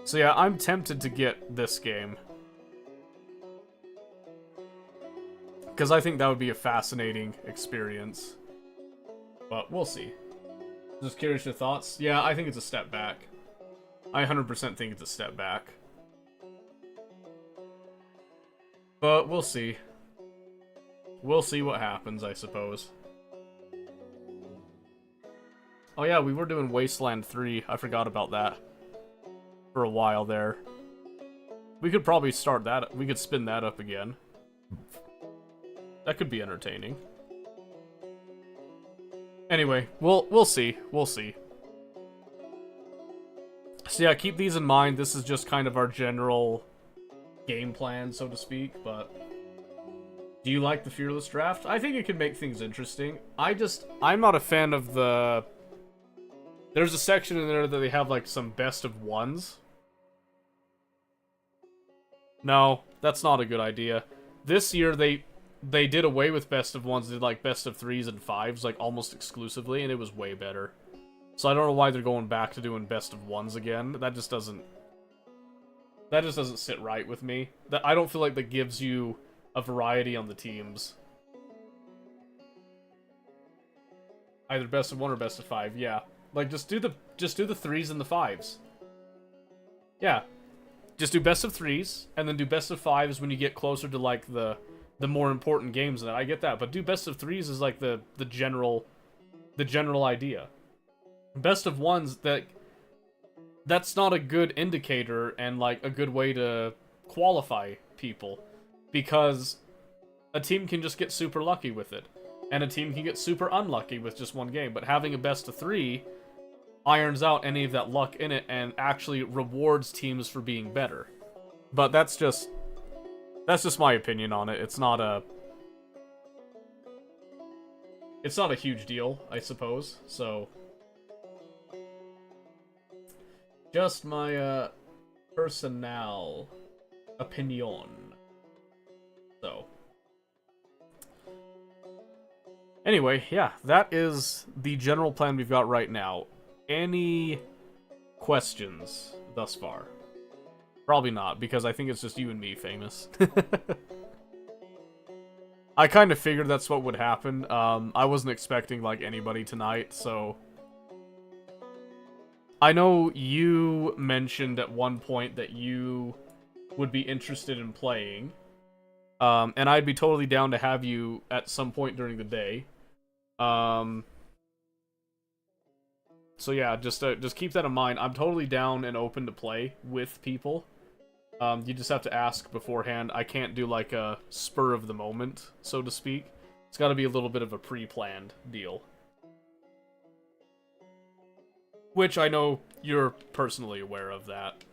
So yeah, I'm tempted to get this game. Because I think that would be a fascinating experience. But we'll see. Just curious your thoughts? Yeah, I think it's a step back. I 100% think it's a step back. But we'll see. We'll see what happens, I suppose. Oh yeah, we were doing Wasteland 3. I forgot about that. For a while there. We could probably start that. We could spin that up again. That could be entertaining. Anyway, we'll see. We'll see. So yeah, keep these in mind. This is just kind of our general game plan, so to speak, but... Do you like the Fearless Draft? I think it could make things interesting. I'm not a fan of the... There's a section in there that they have, like, some best of ones. No, that's not a good idea. This year, they did away with best of ones, did, like, best of 3s and 5s, like, almost exclusively, and it was way better. So I don't know why they're going back to doing best of 1s again. That just doesn't sit right with me. I don't feel like that gives you a variety on the teams. Either best of 1 or best of 5, yeah. Like, just do the 3s and the 5s. Yeah. Just do best of 3s, and then do best of 5s when you get closer to, like, the more important games. And I get that, but do best of 3s is, like, the general idea. Best of 1s, that's not a good indicator and, like, a good way to qualify people. Because a team can just get super lucky with it. And a team can get super unlucky with just one game. But having a best of 3 irons out any of that luck in it and actually rewards teams for being better. But that's just my opinion on it. It's not a huge deal, I suppose. So just my personnel opinion. So anyway, yeah, that is the general plan we've got right now. Any questions thus far? Probably not, because I think it's just you and me, Famous. I kind of figured that's what would happen. I wasn't expecting, like, anybody tonight, so... I know you mentioned at one point that you would be interested in playing. And I'd be totally down to have you at some point during the day. So yeah, just keep that in mind. I'm totally down and open to play with people. You just have to ask beforehand. I can't do like a spur of the moment, so to speak. It's got to be a little bit of a pre-planned deal. Which I know you're personally aware of that.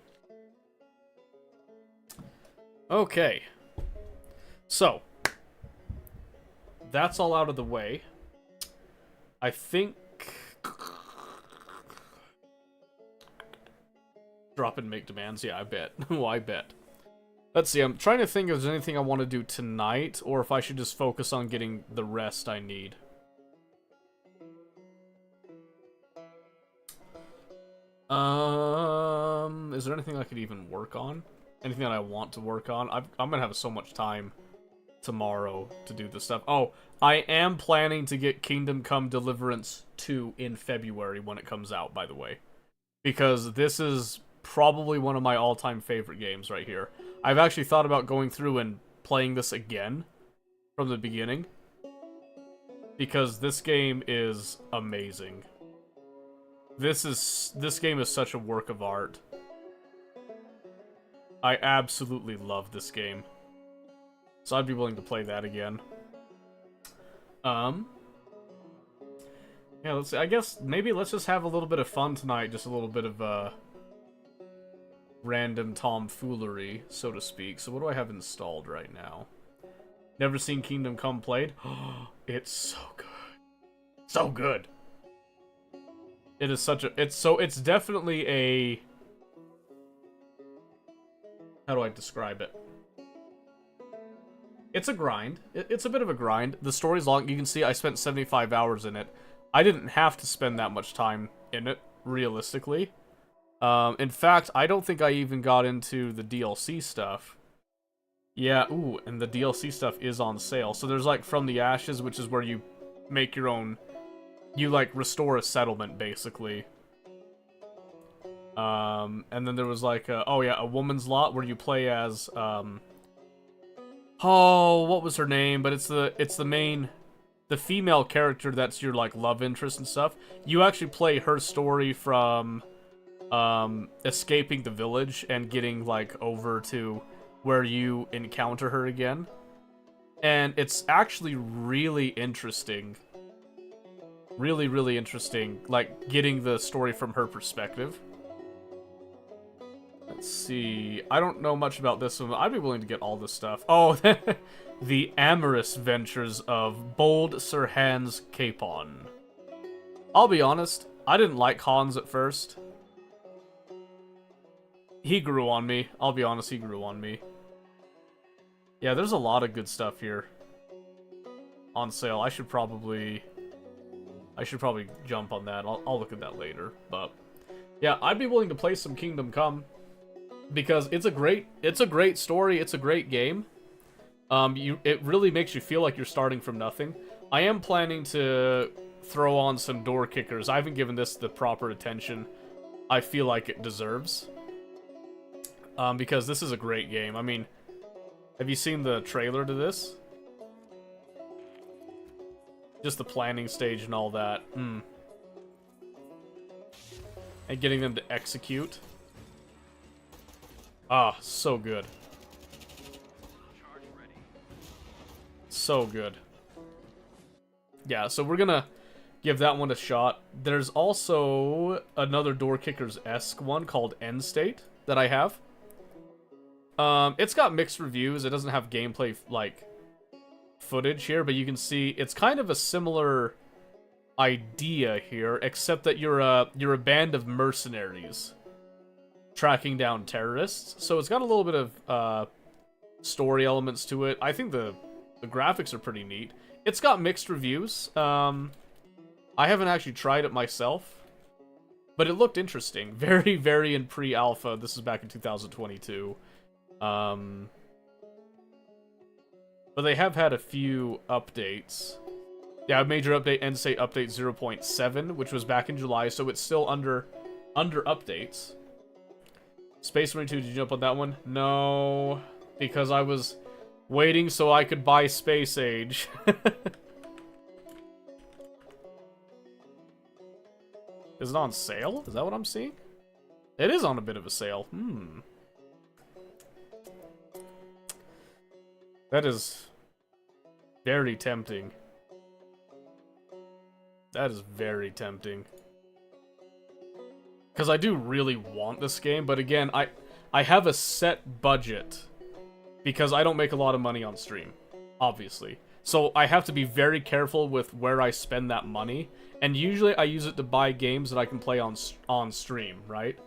Okay. So, that's all out of the way. I think... Drop and make demands? Yeah, I bet. Oh, I bet. Let's see, I'm trying to think if there's anything I want to do tonight, or if I should just focus on getting the rest I need. Is there anything I could even work on? Anything that I want to work on? I'm gonna have so much time tomorrow to do this stuff. Oh, I am planning to get Kingdom Come Deliverance 2 in February when it comes out, by the way. Because this is probably one of my all-time favorite games right here. I've actually thought about going through and playing this again from the beginning. Because this game is amazing. This game is such a work of art. I absolutely love this game. So I'd be willing to play that again. Yeah, let's see. I guess maybe let's just have a little bit of fun tonight. Just a little bit of, random tomfoolery, so to speak. So what do I have installed right now? Never seen Kingdom Come played? It's so good. So good. It is such a... It's definitely a... How do I describe it? It's a grind. It's a bit of a grind. The story's long. You can see I spent 75 hours in it. I didn't have to spend that much time in it, realistically. In fact, I don't think I even got into the DLC stuff. Yeah, ooh, and the DLC stuff is on sale. So there's, like, From the Ashes, which is where you make your own... You, like, restore a settlement, basically. And then there was, like, a Woman's Lot, where you play as, Oh, what was her name? But it's the main... The female character that's your, like, love interest and stuff. You actually play her story from, escaping the village and getting, like, over to where you encounter her again. And it's actually really interesting. Really, really interesting. Like, getting the story from her perspective. Let's see. I don't know much about this one. I'd be willing to get all this stuff. Oh, the amorous ventures of bold Sir Hans Capon. I'll be honest, I didn't like Hans at first. He grew on me. I'll be honest, he grew on me. Yeah, there's a lot of good stuff here on sale. I should probably jump on that. I'll look at that later. But yeah, I'd be willing to play some Kingdom Come because it's a great story. It's a great game. It really makes you feel like you're starting from nothing. I am planning to throw on some door kickers. I haven't given this the proper attention I feel like it deserves. Because this is a great game. I mean, have you seen the trailer to this? Just the planning stage and all that. And getting them to execute. Ah, so good. So good. Yeah, so we're gonna give that one a shot. There's also another Door Kickers-esque one called End State that I have. It's got mixed reviews. It doesn't have gameplay, like, footage here, but you can see it's kind of a similar idea here, except that you're a band of mercenaries tracking down terrorists. So it's got a little bit of story elements to it. I think the graphics are pretty neat. It's got mixed reviews. I haven't actually tried it myself, but it looked interesting. Very, very in pre-alpha. This is back in 2022. But they have had a few updates. Yeah, a major update, End State Update 0.7, which was back in July, so it's still under updates. Space Marine 2, did you jump on that one? No, because I was waiting so I could buy Space Age. Is it on sale? Is that what I'm seeing? It is on a bit of a sale. That is very tempting. That is very tempting. Because I do really want this game, but again, I have a set budget. Because I don't make a lot of money on stream, obviously. So I have to be very careful with where I spend that money. And usually I use it to buy games that I can play on stream, right?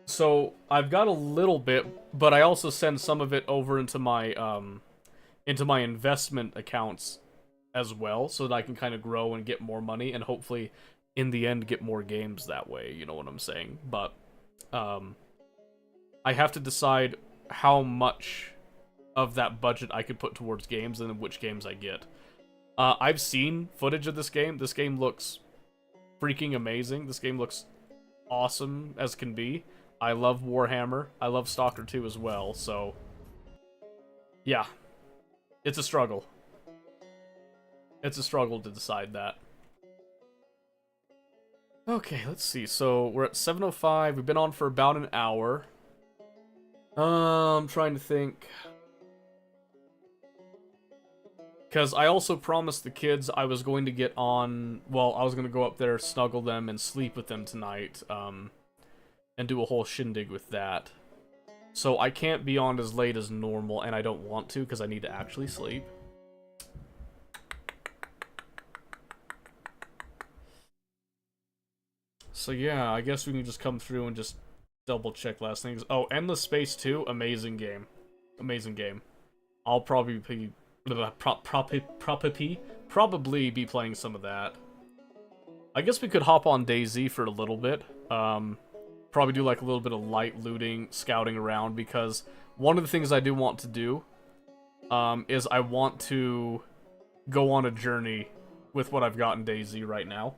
So I've got a little bit, but I also send some of it over into my investment accounts as well, so that I can kind of grow and get more money, and hopefully, in the end, get more games that way. You know what I'm saying? But I have to decide how much of that budget I could put towards games and then which games I get. I've seen footage of this game. This game looks freaking amazing. This game looks awesome as can be. I love Warhammer. I love Stalker 2 as well, so... yeah. It's a struggle. It's a struggle to decide that. Okay, let's see. So, we're at 7:05. We've been on for about an hour. I'm trying to think... because I also promised the kids I was going to get on... well, I was going to go up there, snuggle them, and sleep with them tonight, and do a whole shindig with that. So I can't be on as late as normal, and I don't want to, because I need to actually sleep. So yeah, I guess we can just come through and just double-check last things. Oh, Endless Space 2, amazing game. Amazing game. I'll probably be playing some of that. I guess we could hop on DayZ for a little bit. Probably do like a little bit of light looting, scouting around, because one of the things I do want to do is I want to go on a journey with what I've got in DayZ right now.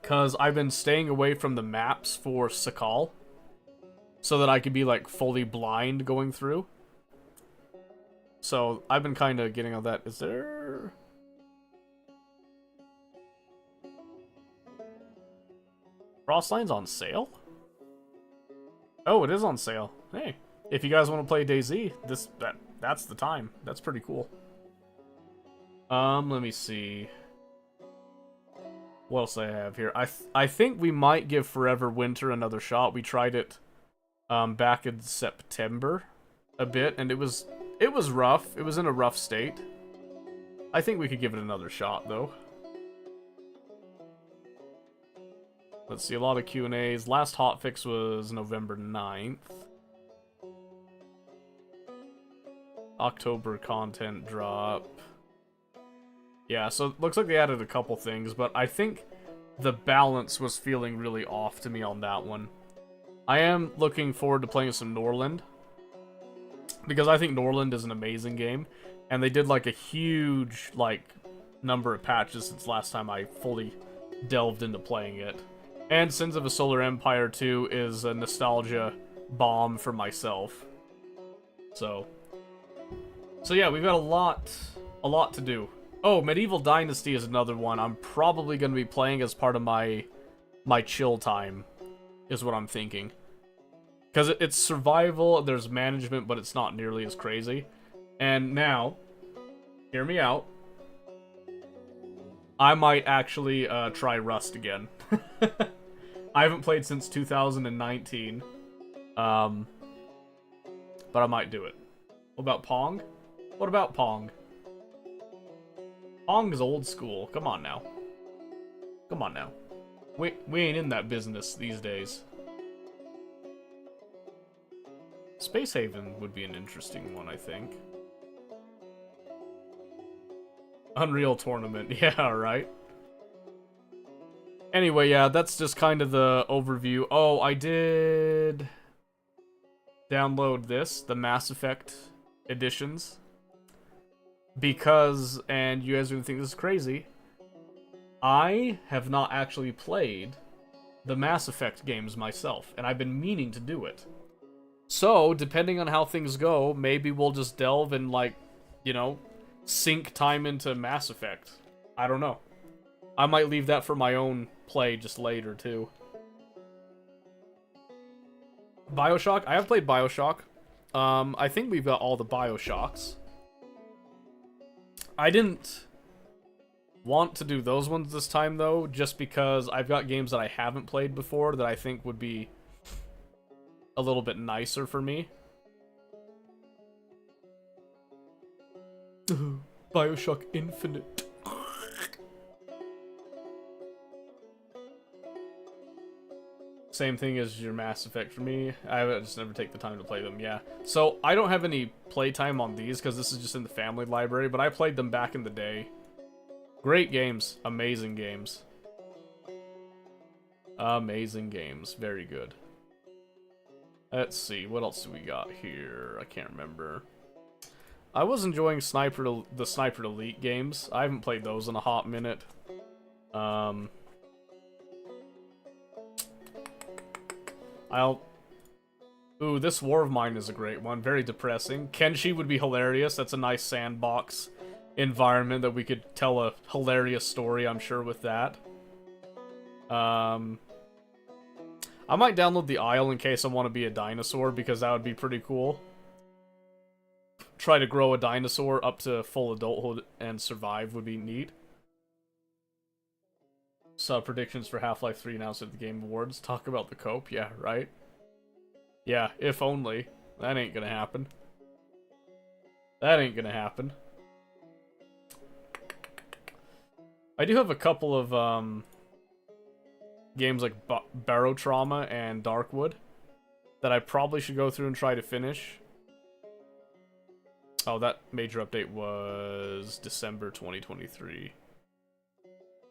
Because I've been staying away from the maps for Sakal, so that I could be like fully blind going through. So, I've been kind of getting on that. Is there... Frostline's on sale? Oh, it is on sale. Hey, if you guys want to play DayZ, that's the time. That's pretty cool. Let me see. What else do I have here? I think we might give Forever Winter another shot. We tried it back in September a bit, and it was rough. It was in a rough state. I think we could give it another shot, though. Let's see, a lot of Q&As. Last hotfix was November 9th. October content drop. Yeah, so it looks like they added a couple things, but I think the balance was feeling really off to me on that one. I am looking forward to playing some Norland, because I think Norland is an amazing game, and they did like a huge number of patches since last time I fully delved into playing it. And Sins of a Solar Empire 2 is a nostalgia bomb for myself. So yeah, we've got a lot to do. Oh, Medieval Dynasty is another one I'm probably going to be playing as part of my chill time, is what I'm thinking. Because it's survival, there's management, but it's not nearly as crazy. And now, hear me out, I might actually try Rust again. I haven't played since 2019, but I might do it. What about Pong? What about Pong? Pong is old school. Come on now. Come on now. We ain't in that business these days. Space Haven would be an interesting one, I think. Unreal Tournament. Yeah, right. Anyway, yeah, that's just kind of the overview. Oh, I did download this, the Mass Effect editions. Because, and you guys are going to think this is crazy, I have not actually played the Mass Effect games myself, and I've been meaning to do it. So, depending on how things go, maybe we'll just delve and, sink time into Mass Effect. I don't know. I might leave that for my own play just later, too. BioShock? I have played BioShock. I think we've got all the BioShocks. I didn't want to do those ones this time, though, just because I've got games that I haven't played before that I think would be a little bit nicer for me. BioShock Infinite. Same thing as your Mass Effect for me. I just never take the time to play them, yeah. So, I don't have any playtime on these, because this is just in the family library, but I played them back in the day. Great games. Amazing games. Amazing games. Very good. Let's see, what else do we got here? I can't remember. I was enjoying the Sniper Elite games. I haven't played those in a hot minute. Ooh, this War of Mine is a great one. Very depressing. Kenshi would be hilarious. That's a nice sandbox environment that we could tell a hilarious story, I'm sure, with that. I might download the Isle in case I want to be a dinosaur, because that would be pretty cool. Try to grow a dinosaur up to full adulthood and survive would be neat. So predictions for Half-Life 3 announced at the Game Awards. Talk about the cope, yeah, right? Yeah, if only. That ain't gonna happen. That ain't gonna happen. I do have a couple of games like Barotrauma and Darkwood that I probably should go through and try to finish. Oh, that major update was December 2023.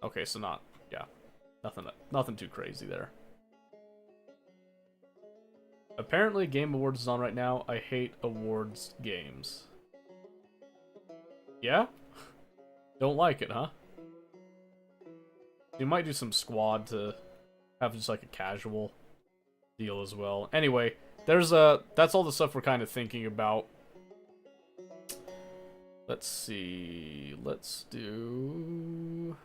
Okay, so not, yeah, nothing too crazy there. Apparently, Game Awards is on right now. I hate awards games. Yeah? Don't like it, huh? You might do some squad to have just like a casual deal as well. Anyway, that's all the stuff we're kind of thinking about. Let's see. Let's do...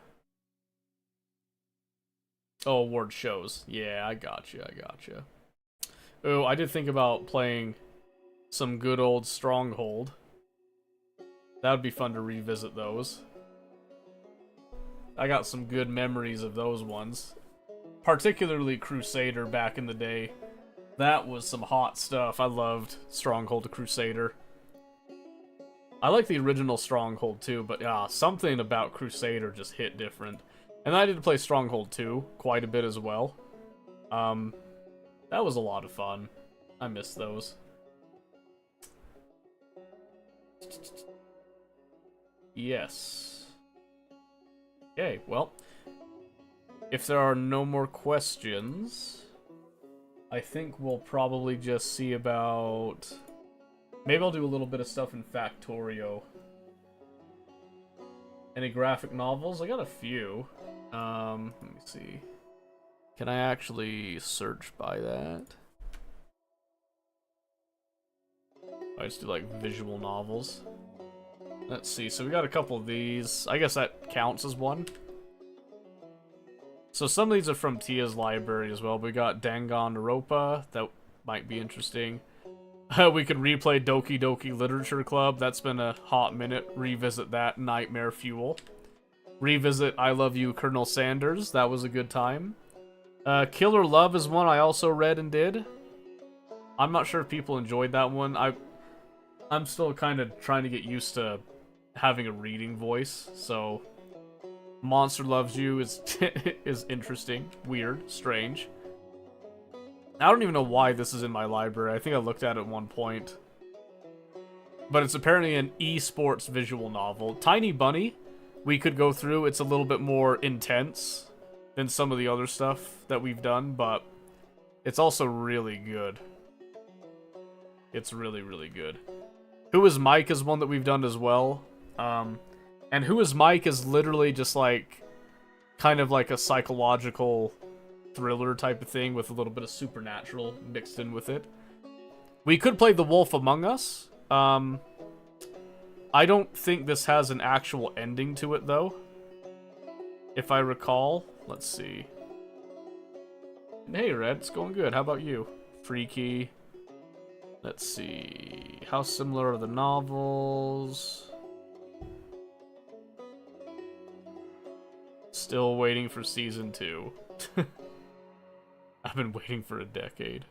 Oh, award shows. Yeah, I gotcha. Oh, I did think about playing some good old Stronghold. That would be fun to revisit those. I got some good memories of those ones. Particularly Crusader back in the day. That was some hot stuff. I loved Stronghold Crusader. I like the original Stronghold too, but something about Crusader just hit different. And I did play Stronghold 2 quite a bit as well. That was a lot of fun. I miss those. Yes. Okay, well, if there are no more questions, I think we'll probably just see about... Maybe I'll do a little bit of stuff in Factorio. Any graphic novels? I got a few. Let me see. Can I actually search by that? I just do like visual novels. Let's see, so we got a couple of these. I guess that counts as one. So some of these are from Tia's library as well. We got Danganronpa, that might be interesting. We could replay Doki Doki Literature Club, that's been a hot minute. Revisit that, Nightmare Fuel. Revisit I Love You, Colonel Sanders, that was a good time. Killer Love is one I also read and did. I'm not sure if people enjoyed that one. I'm still kind of trying to get used to having a reading voice, so Monster Loves You is is interesting, weird, strange. I don't even know why this is in my library. I think I looked at it at one point. But it's apparently an esports visual novel. Tiny Bunny, we could go through. It's a little bit more intense than some of the other stuff that we've done, but it's also really good. It's really, really good. Who is Mike is one that we've done as well. And Who is Mike is literally just like, kind of like a psychological thriller type of thing with a little bit of supernatural mixed in with it. We could play The Wolf Among Us. I don't think this has an actual ending to it, though. If I recall. Let's see. Hey, Red, it's going good. How about you? Freaky. Let's see. How similar are the novels? Still waiting for season 2. I've been waiting for a decade.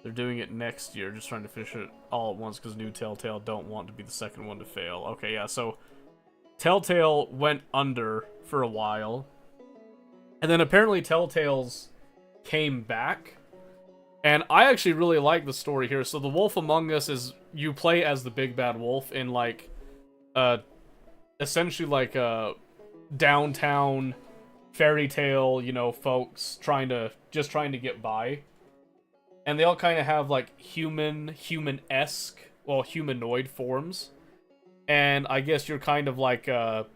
They're doing it next year, just trying to finish it all at once because new Telltale don't want to be the second one to fail. Okay, yeah, so Telltale went under for a while, and then apparently Telltale's came back, and I actually really like the story here. So The Wolf Among Us is, you play as the big bad wolf in, like, essentially like a downtown fairy tale, you know, folks trying to get by. And they all kind of have, like, human-esque, well, humanoid forms. And I guess you're kind of like a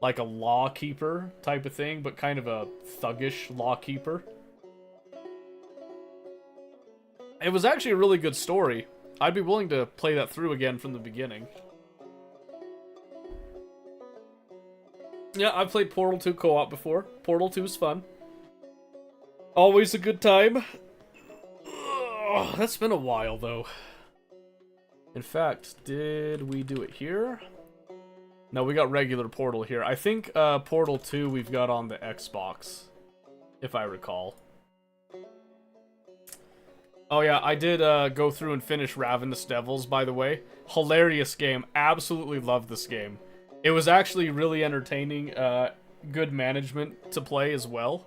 law keeper type of thing, but kind of a thuggish law keeper. It was actually a really good story. I'd be willing to play that through again from the beginning. Yeah, I've played Portal 2 co-op before. Portal 2 is fun. Always a good time. Ugh, that's been a while, though. In fact, did we do it here? No, we got regular Portal here. I think Portal 2 we've got on the Xbox, if I recall. Oh yeah, I did go through and finish Ravenous Devils, by the way. Hilarious game. Absolutely loved this game. It was actually really entertaining. Good management to play as well.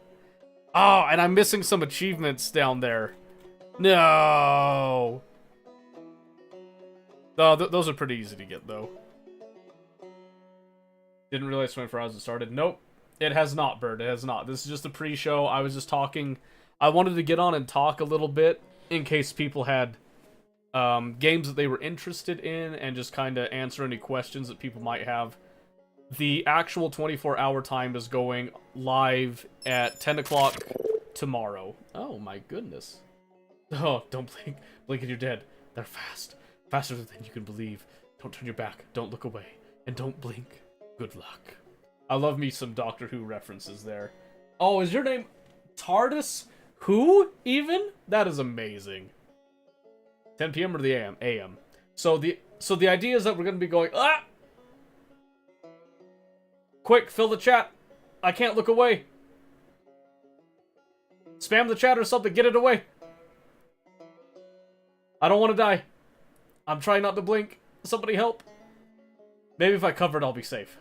Oh, and I'm missing some achievements down there. No! Oh, those are pretty easy to get, though. Didn't realize 24 hours it started. Nope. It has not, Bird. It has not. This is just a pre-show. I was just talking. I wanted to get on and talk a little bit in case people had games that they were interested in and just kind of answer any questions that people might have. The actual 24-hour time is going live at 10 o'clock tomorrow. Oh, my goodness. Oh, don't blink. Blink and you're dead. They're fast. Faster than you can believe. Don't turn your back. Don't look away. And don't blink. Good luck. I love me some Doctor Who references there. Oh, is your name TARDIS? Who, even? That is amazing. 10 p.m. or the AM? AM. So the idea is that we're going to be going, ah! Quick, fill the chat. I can't look away. Spam the chat or something. Get it away. I don't want to die. I'm trying not to blink. Somebody help. Maybe if I cover it, I'll be safe.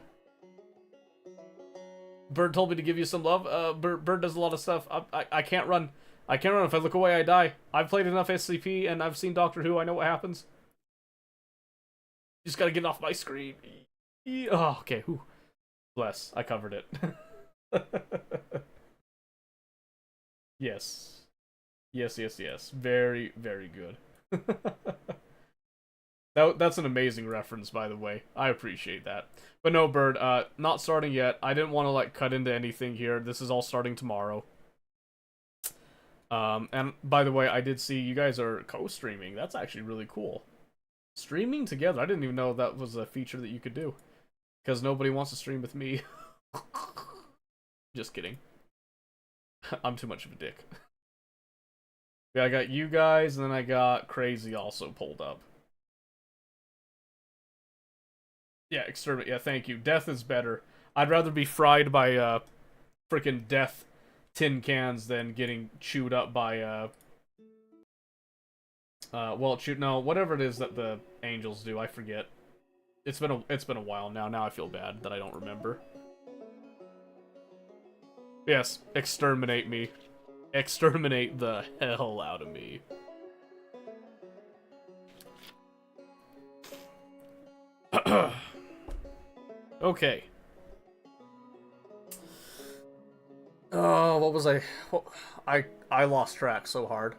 Bird told me to give you some love. Bird does a lot of stuff. I can't run. I can't run. If I look away, I die. I've played enough SCP, and I've seen Doctor Who. I know what happens. Just gotta get off my screen. Oh, okay. Whew. Bless. I covered it. Yes. Yes. Very, very good. That's an amazing reference, by the way. I appreciate that. But no, Bird, not starting yet. I didn't want to, like, cut into anything here. This is all starting tomorrow. And, by the way, I did see you guys are co-streaming. That's actually really cool. Streaming together. I didn't even know that was a feature that you could do. Because nobody wants to stream with me. Just kidding. I'm too much of a dick. Yeah, I got you guys, and then I got Crazy also pulled up. Yeah, exterminate. Yeah, thank you. Death is better. I'd rather be fried by freaking death tin cans than getting chewed up by well, no, whatever it is that the angels do. I forget. It's been a while now. Now I feel bad that I don't remember. Yes, exterminate me. Exterminate the hell out of me. Okay. Oh, what was I? I lost track so hard.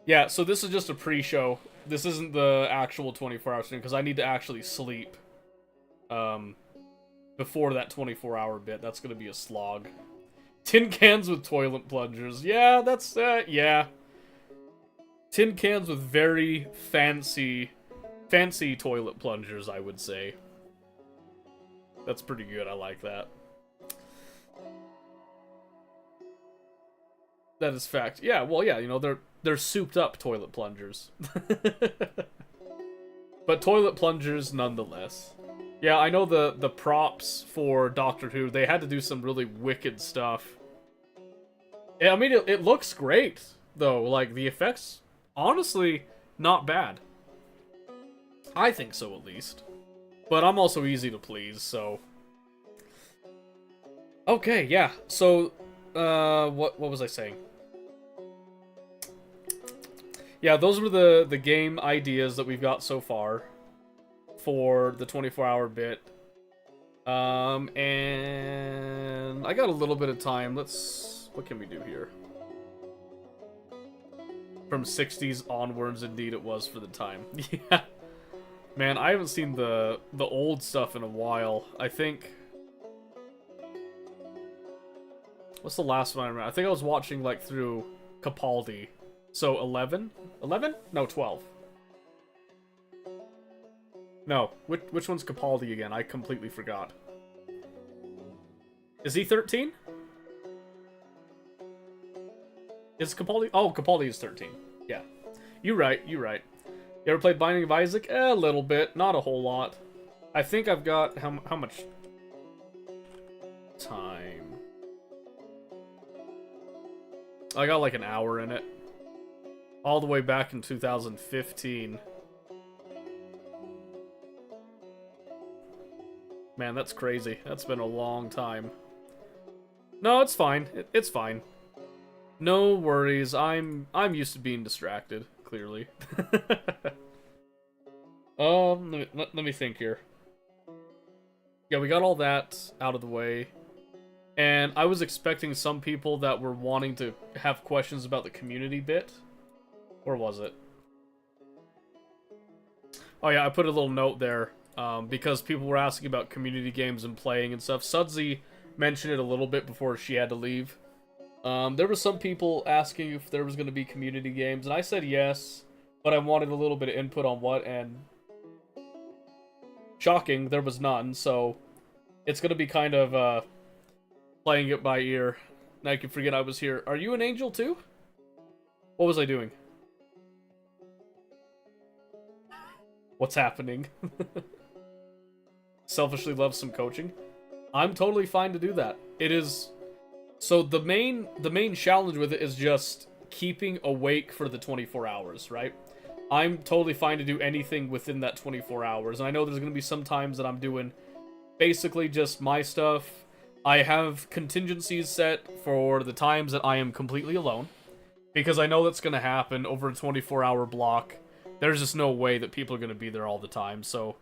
Yeah, so this is just a pre-show. This isn't the actual 24-hour stream because I need to actually sleep. Before that 24-hour bit, that's gonna be a slog. Tin cans with toilet plungers. Yeah, that's yeah. Tin cans with very fancy toilet plungers, I would say. That's pretty good. I like that. That is fact. Yeah, well, yeah, you know, they're souped up toilet plungers. But toilet plungers nonetheless. Yeah, I know the props for Doctor Who, they had to do some really wicked stuff. Yeah, I mean, it looks great. though. Like, the effects, honestly, not bad. I think so, at least. But I'm also easy to please, so... Okay, yeah. So, what was I saying? Yeah, those were the game ideas that we've got so far for the 24-hour bit. And I got a little bit of time. What can we do here? From 60s onwards, indeed it was for the time. Yeah. Man, I haven't seen the old stuff in a while. I think... What's the last one I remember? I think I was watching, like, through Capaldi. So, 11? 11? No, 12. No, which one's Capaldi again? I completely forgot. Is he 13? Is Capaldi? Oh, Capaldi is 13. Yeah. You're right, you're right. You ever played Binding of Isaac? A little bit, not a whole lot. I think I've got... How much... time... I got like an hour in it. All the way back in 2015. Man, that's crazy. That's been a long time. No, it's fine. It's fine. No worries. I'm used to being distracted, clearly. Let me think here. Yeah, we got all that out of the way. And I was expecting some people that were wanting to have questions about the community bit. Or was it? Oh yeah, I put a little note there. Because people were asking about community games and playing and stuff. Sudsy mentioned it a little bit before she had to leave. There were some people asking if there was going to be community games, and I said yes, but I wanted a little bit of input on what, and... Shocking, there was none, so... It's going to be kind of, playing it by ear. Now I can forget I was here. Are you an angel too? What was I doing? What's happening? Selfishly love some coaching. I'm totally fine to do that. It is... So the main challenge with it is just keeping awake for the 24 hours, right? I'm totally fine to do anything within that 24 hours. And I know there's going to be some times that I'm doing basically just my stuff. I have contingencies set for the times that I am completely alone. Because I know that's going to happen over a 24-hour block. There's just no way that people are going to be there all the time. So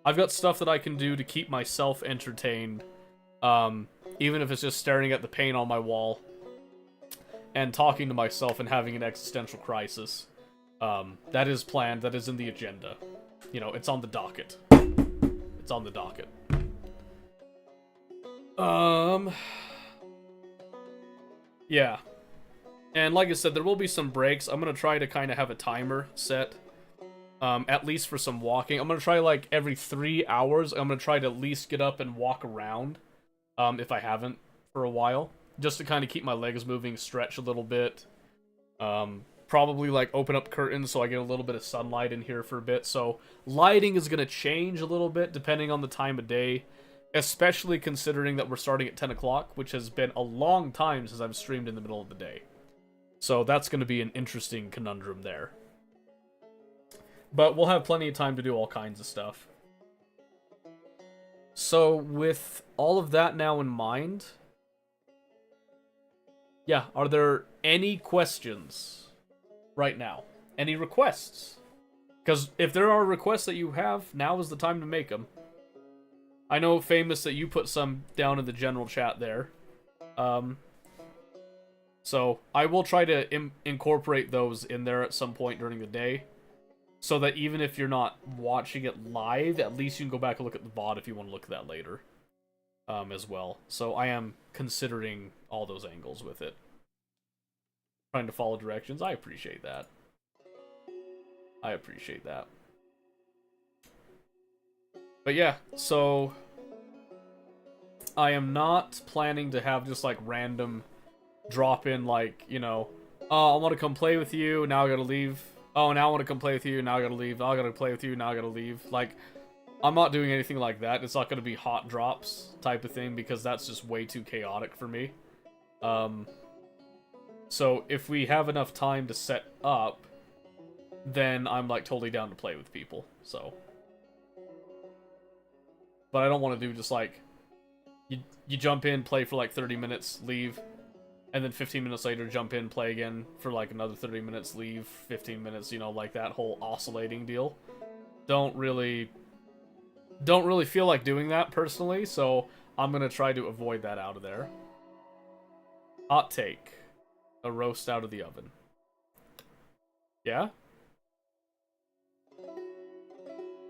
I've got stuff that I can do to keep myself entertained. Even if it's just staring at the paint on my wall. And talking to myself and having an existential crisis. That is planned. That is in the agenda. You know, it's on the docket. It's on the docket. Yeah. And like I said, there will be some breaks. I'm going to try to kind of have a timer set. At least for some walking. I'm going to try like every 3 hours. I'm going to try to at least get up and walk around. If I haven't for a while. Just to kind of keep my legs moving, stretch a little bit. Probably like open up curtains so I get a little bit of sunlight in here for a bit. So lighting is going to change a little bit depending on the time of day. Especially considering that we're starting at 10 o'clock, which has been a long time since I've streamed in the middle of the day. So that's going to be an interesting conundrum there. But we'll have plenty of time to do all kinds of stuff. So with all of that now in mind... Yeah, are there any questions right now? Any requests? Because if there are requests that you have, now is the time to make them. I know, Famous, that you put some down in the general chat there. So I will try to incorporate those in there at some point during the day. So that even if you're not watching it live, at least you can go back and look at the VOD if you want to look at that later. As well. So I am considering all those angles with it. Trying to follow directions. I appreciate that. I appreciate that. But yeah, so... I am not planning to have just like random drop in like, you know, oh, I want to come play with you, now I gotta leave. Oh, now I want to come play with you, now I gotta leave. Oh, I gotta play with you, now I gotta leave. Like, I'm not doing anything like that. It's not gonna be hot drops type of thing because that's just way too chaotic for me. So if we have enough time to set up, then I'm like totally down to play with people. So, but I don't want to do just like you jump in, play for like 30 minutes, leave, and then 15 minutes later jump in, play again for like another 30 minutes, leave, 15 minutes, you know, like that whole oscillating deal. Don't really feel like doing that personally, so I'm gonna try to avoid that out of there. Hot take. A roast out of the oven. Yeah?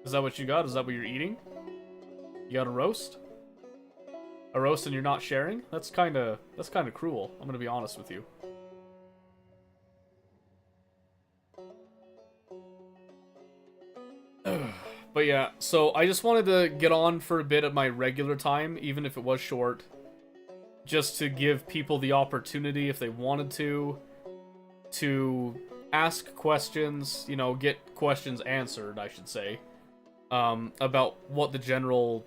Is that what you got? Is that what you're eating? You got a roast? A roast and you're not sharing? That's kind of cruel. I'm going to be honest with you. But yeah, so I just wanted to get on for a bit at my regular time, even if it was short. Just to give people the opportunity, if they wanted to ask questions, you know, get questions answered, I should say, about what the general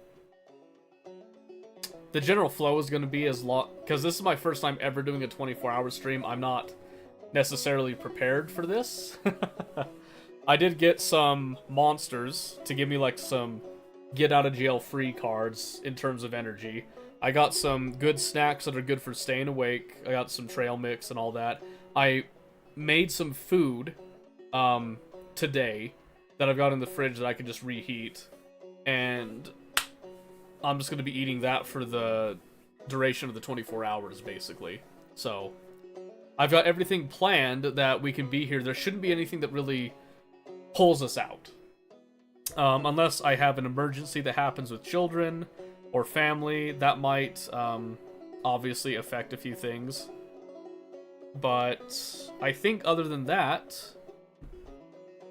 flow is going to be, because this is my first time ever doing a 24-hour stream. I'm not necessarily prepared for this. I did get some monsters to give me like some get out of jail free cards in terms of energy. I got some good snacks that are good for staying awake. I got some trail mix and all that. I made some food today that I've got in the fridge that I can just reheat. And I'm just going to be eating that for the duration of the 24 hours, basically. So, I've got everything planned that we can be here. There shouldn't be anything that really pulls us out. Unless I have an emergency that happens with children or family, that might obviously affect a few things. But I think other than that,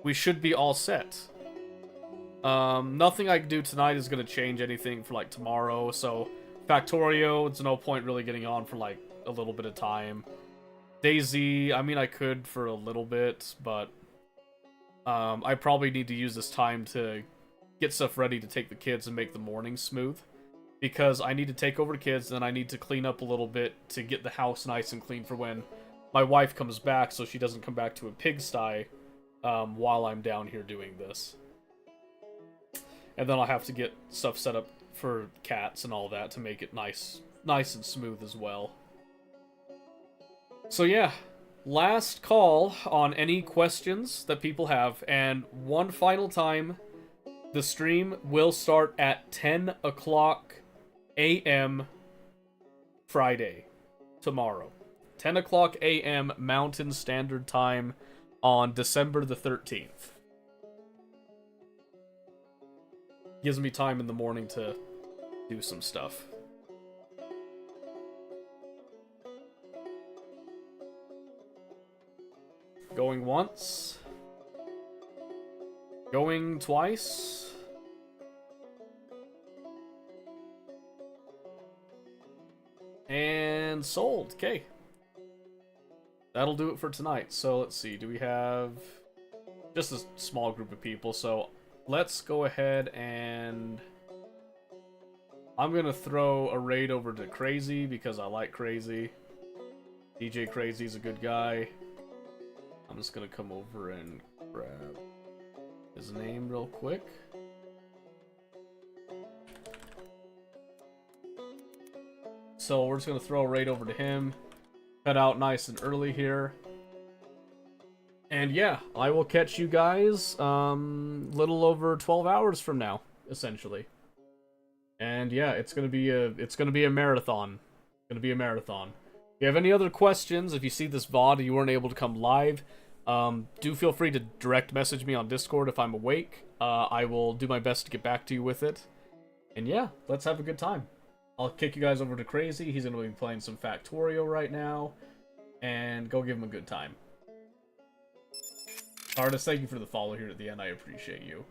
we should be all set. Nothing I can do tonight is going to change anything for like tomorrow, so Factorio, it's no point really getting on for like a little bit of time. DayZ, I mean I could for a little bit, but I probably need to use this time to get stuff ready to take the kids and make the morning smooth. Because I need to take over the kids, and I need to clean up a little bit to get the house nice and clean for when my wife comes back, so she doesn't come back to a pigsty while I'm down here doing this. And then I'll have to get stuff set up for cats and all that to make it nice and smooth as well. So yeah, last call on any questions that people have, and one final time, the stream will start at 10 o'clock a.m. Friday, tomorrow. 10 o'clock a.m. Mountain Standard Time on December the 13th. Gives me time in the morning to do some stuff. Going once. Going twice. And sold. Okay. That'll do it for tonight. So let's see. Do we have just a small group of people? So let's go ahead and I'm going to throw a raid over to Crazy because I like Crazy. DJ Crazy's a good guy. I'm just going to come over and grab his name real quick. So we're just going to throw a raid over to him. Cut out nice and early here. And yeah, I will catch you guys little over 12 hours from now, essentially. And yeah, it's gonna be a marathon. It's gonna be a marathon. If you have any other questions, if you see this VOD and you weren't able to come live, do feel free to direct message me on Discord if I'm awake. I will do my best to get back to you with it. And yeah, let's have a good time. I'll kick you guys over to Crazy. He's gonna be playing some Factorio right now. And go give him a good time. Artist, thank you for the follow here at the end. I appreciate you.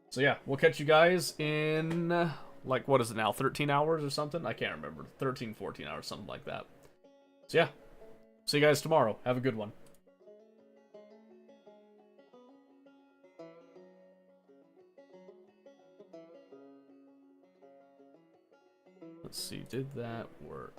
So yeah, we'll catch you guys in, like, what is it now? 13 hours or something? I can't remember. 13, 14 hours, something like that. So yeah, see you guys tomorrow. Have a good one. Let's see, did that work?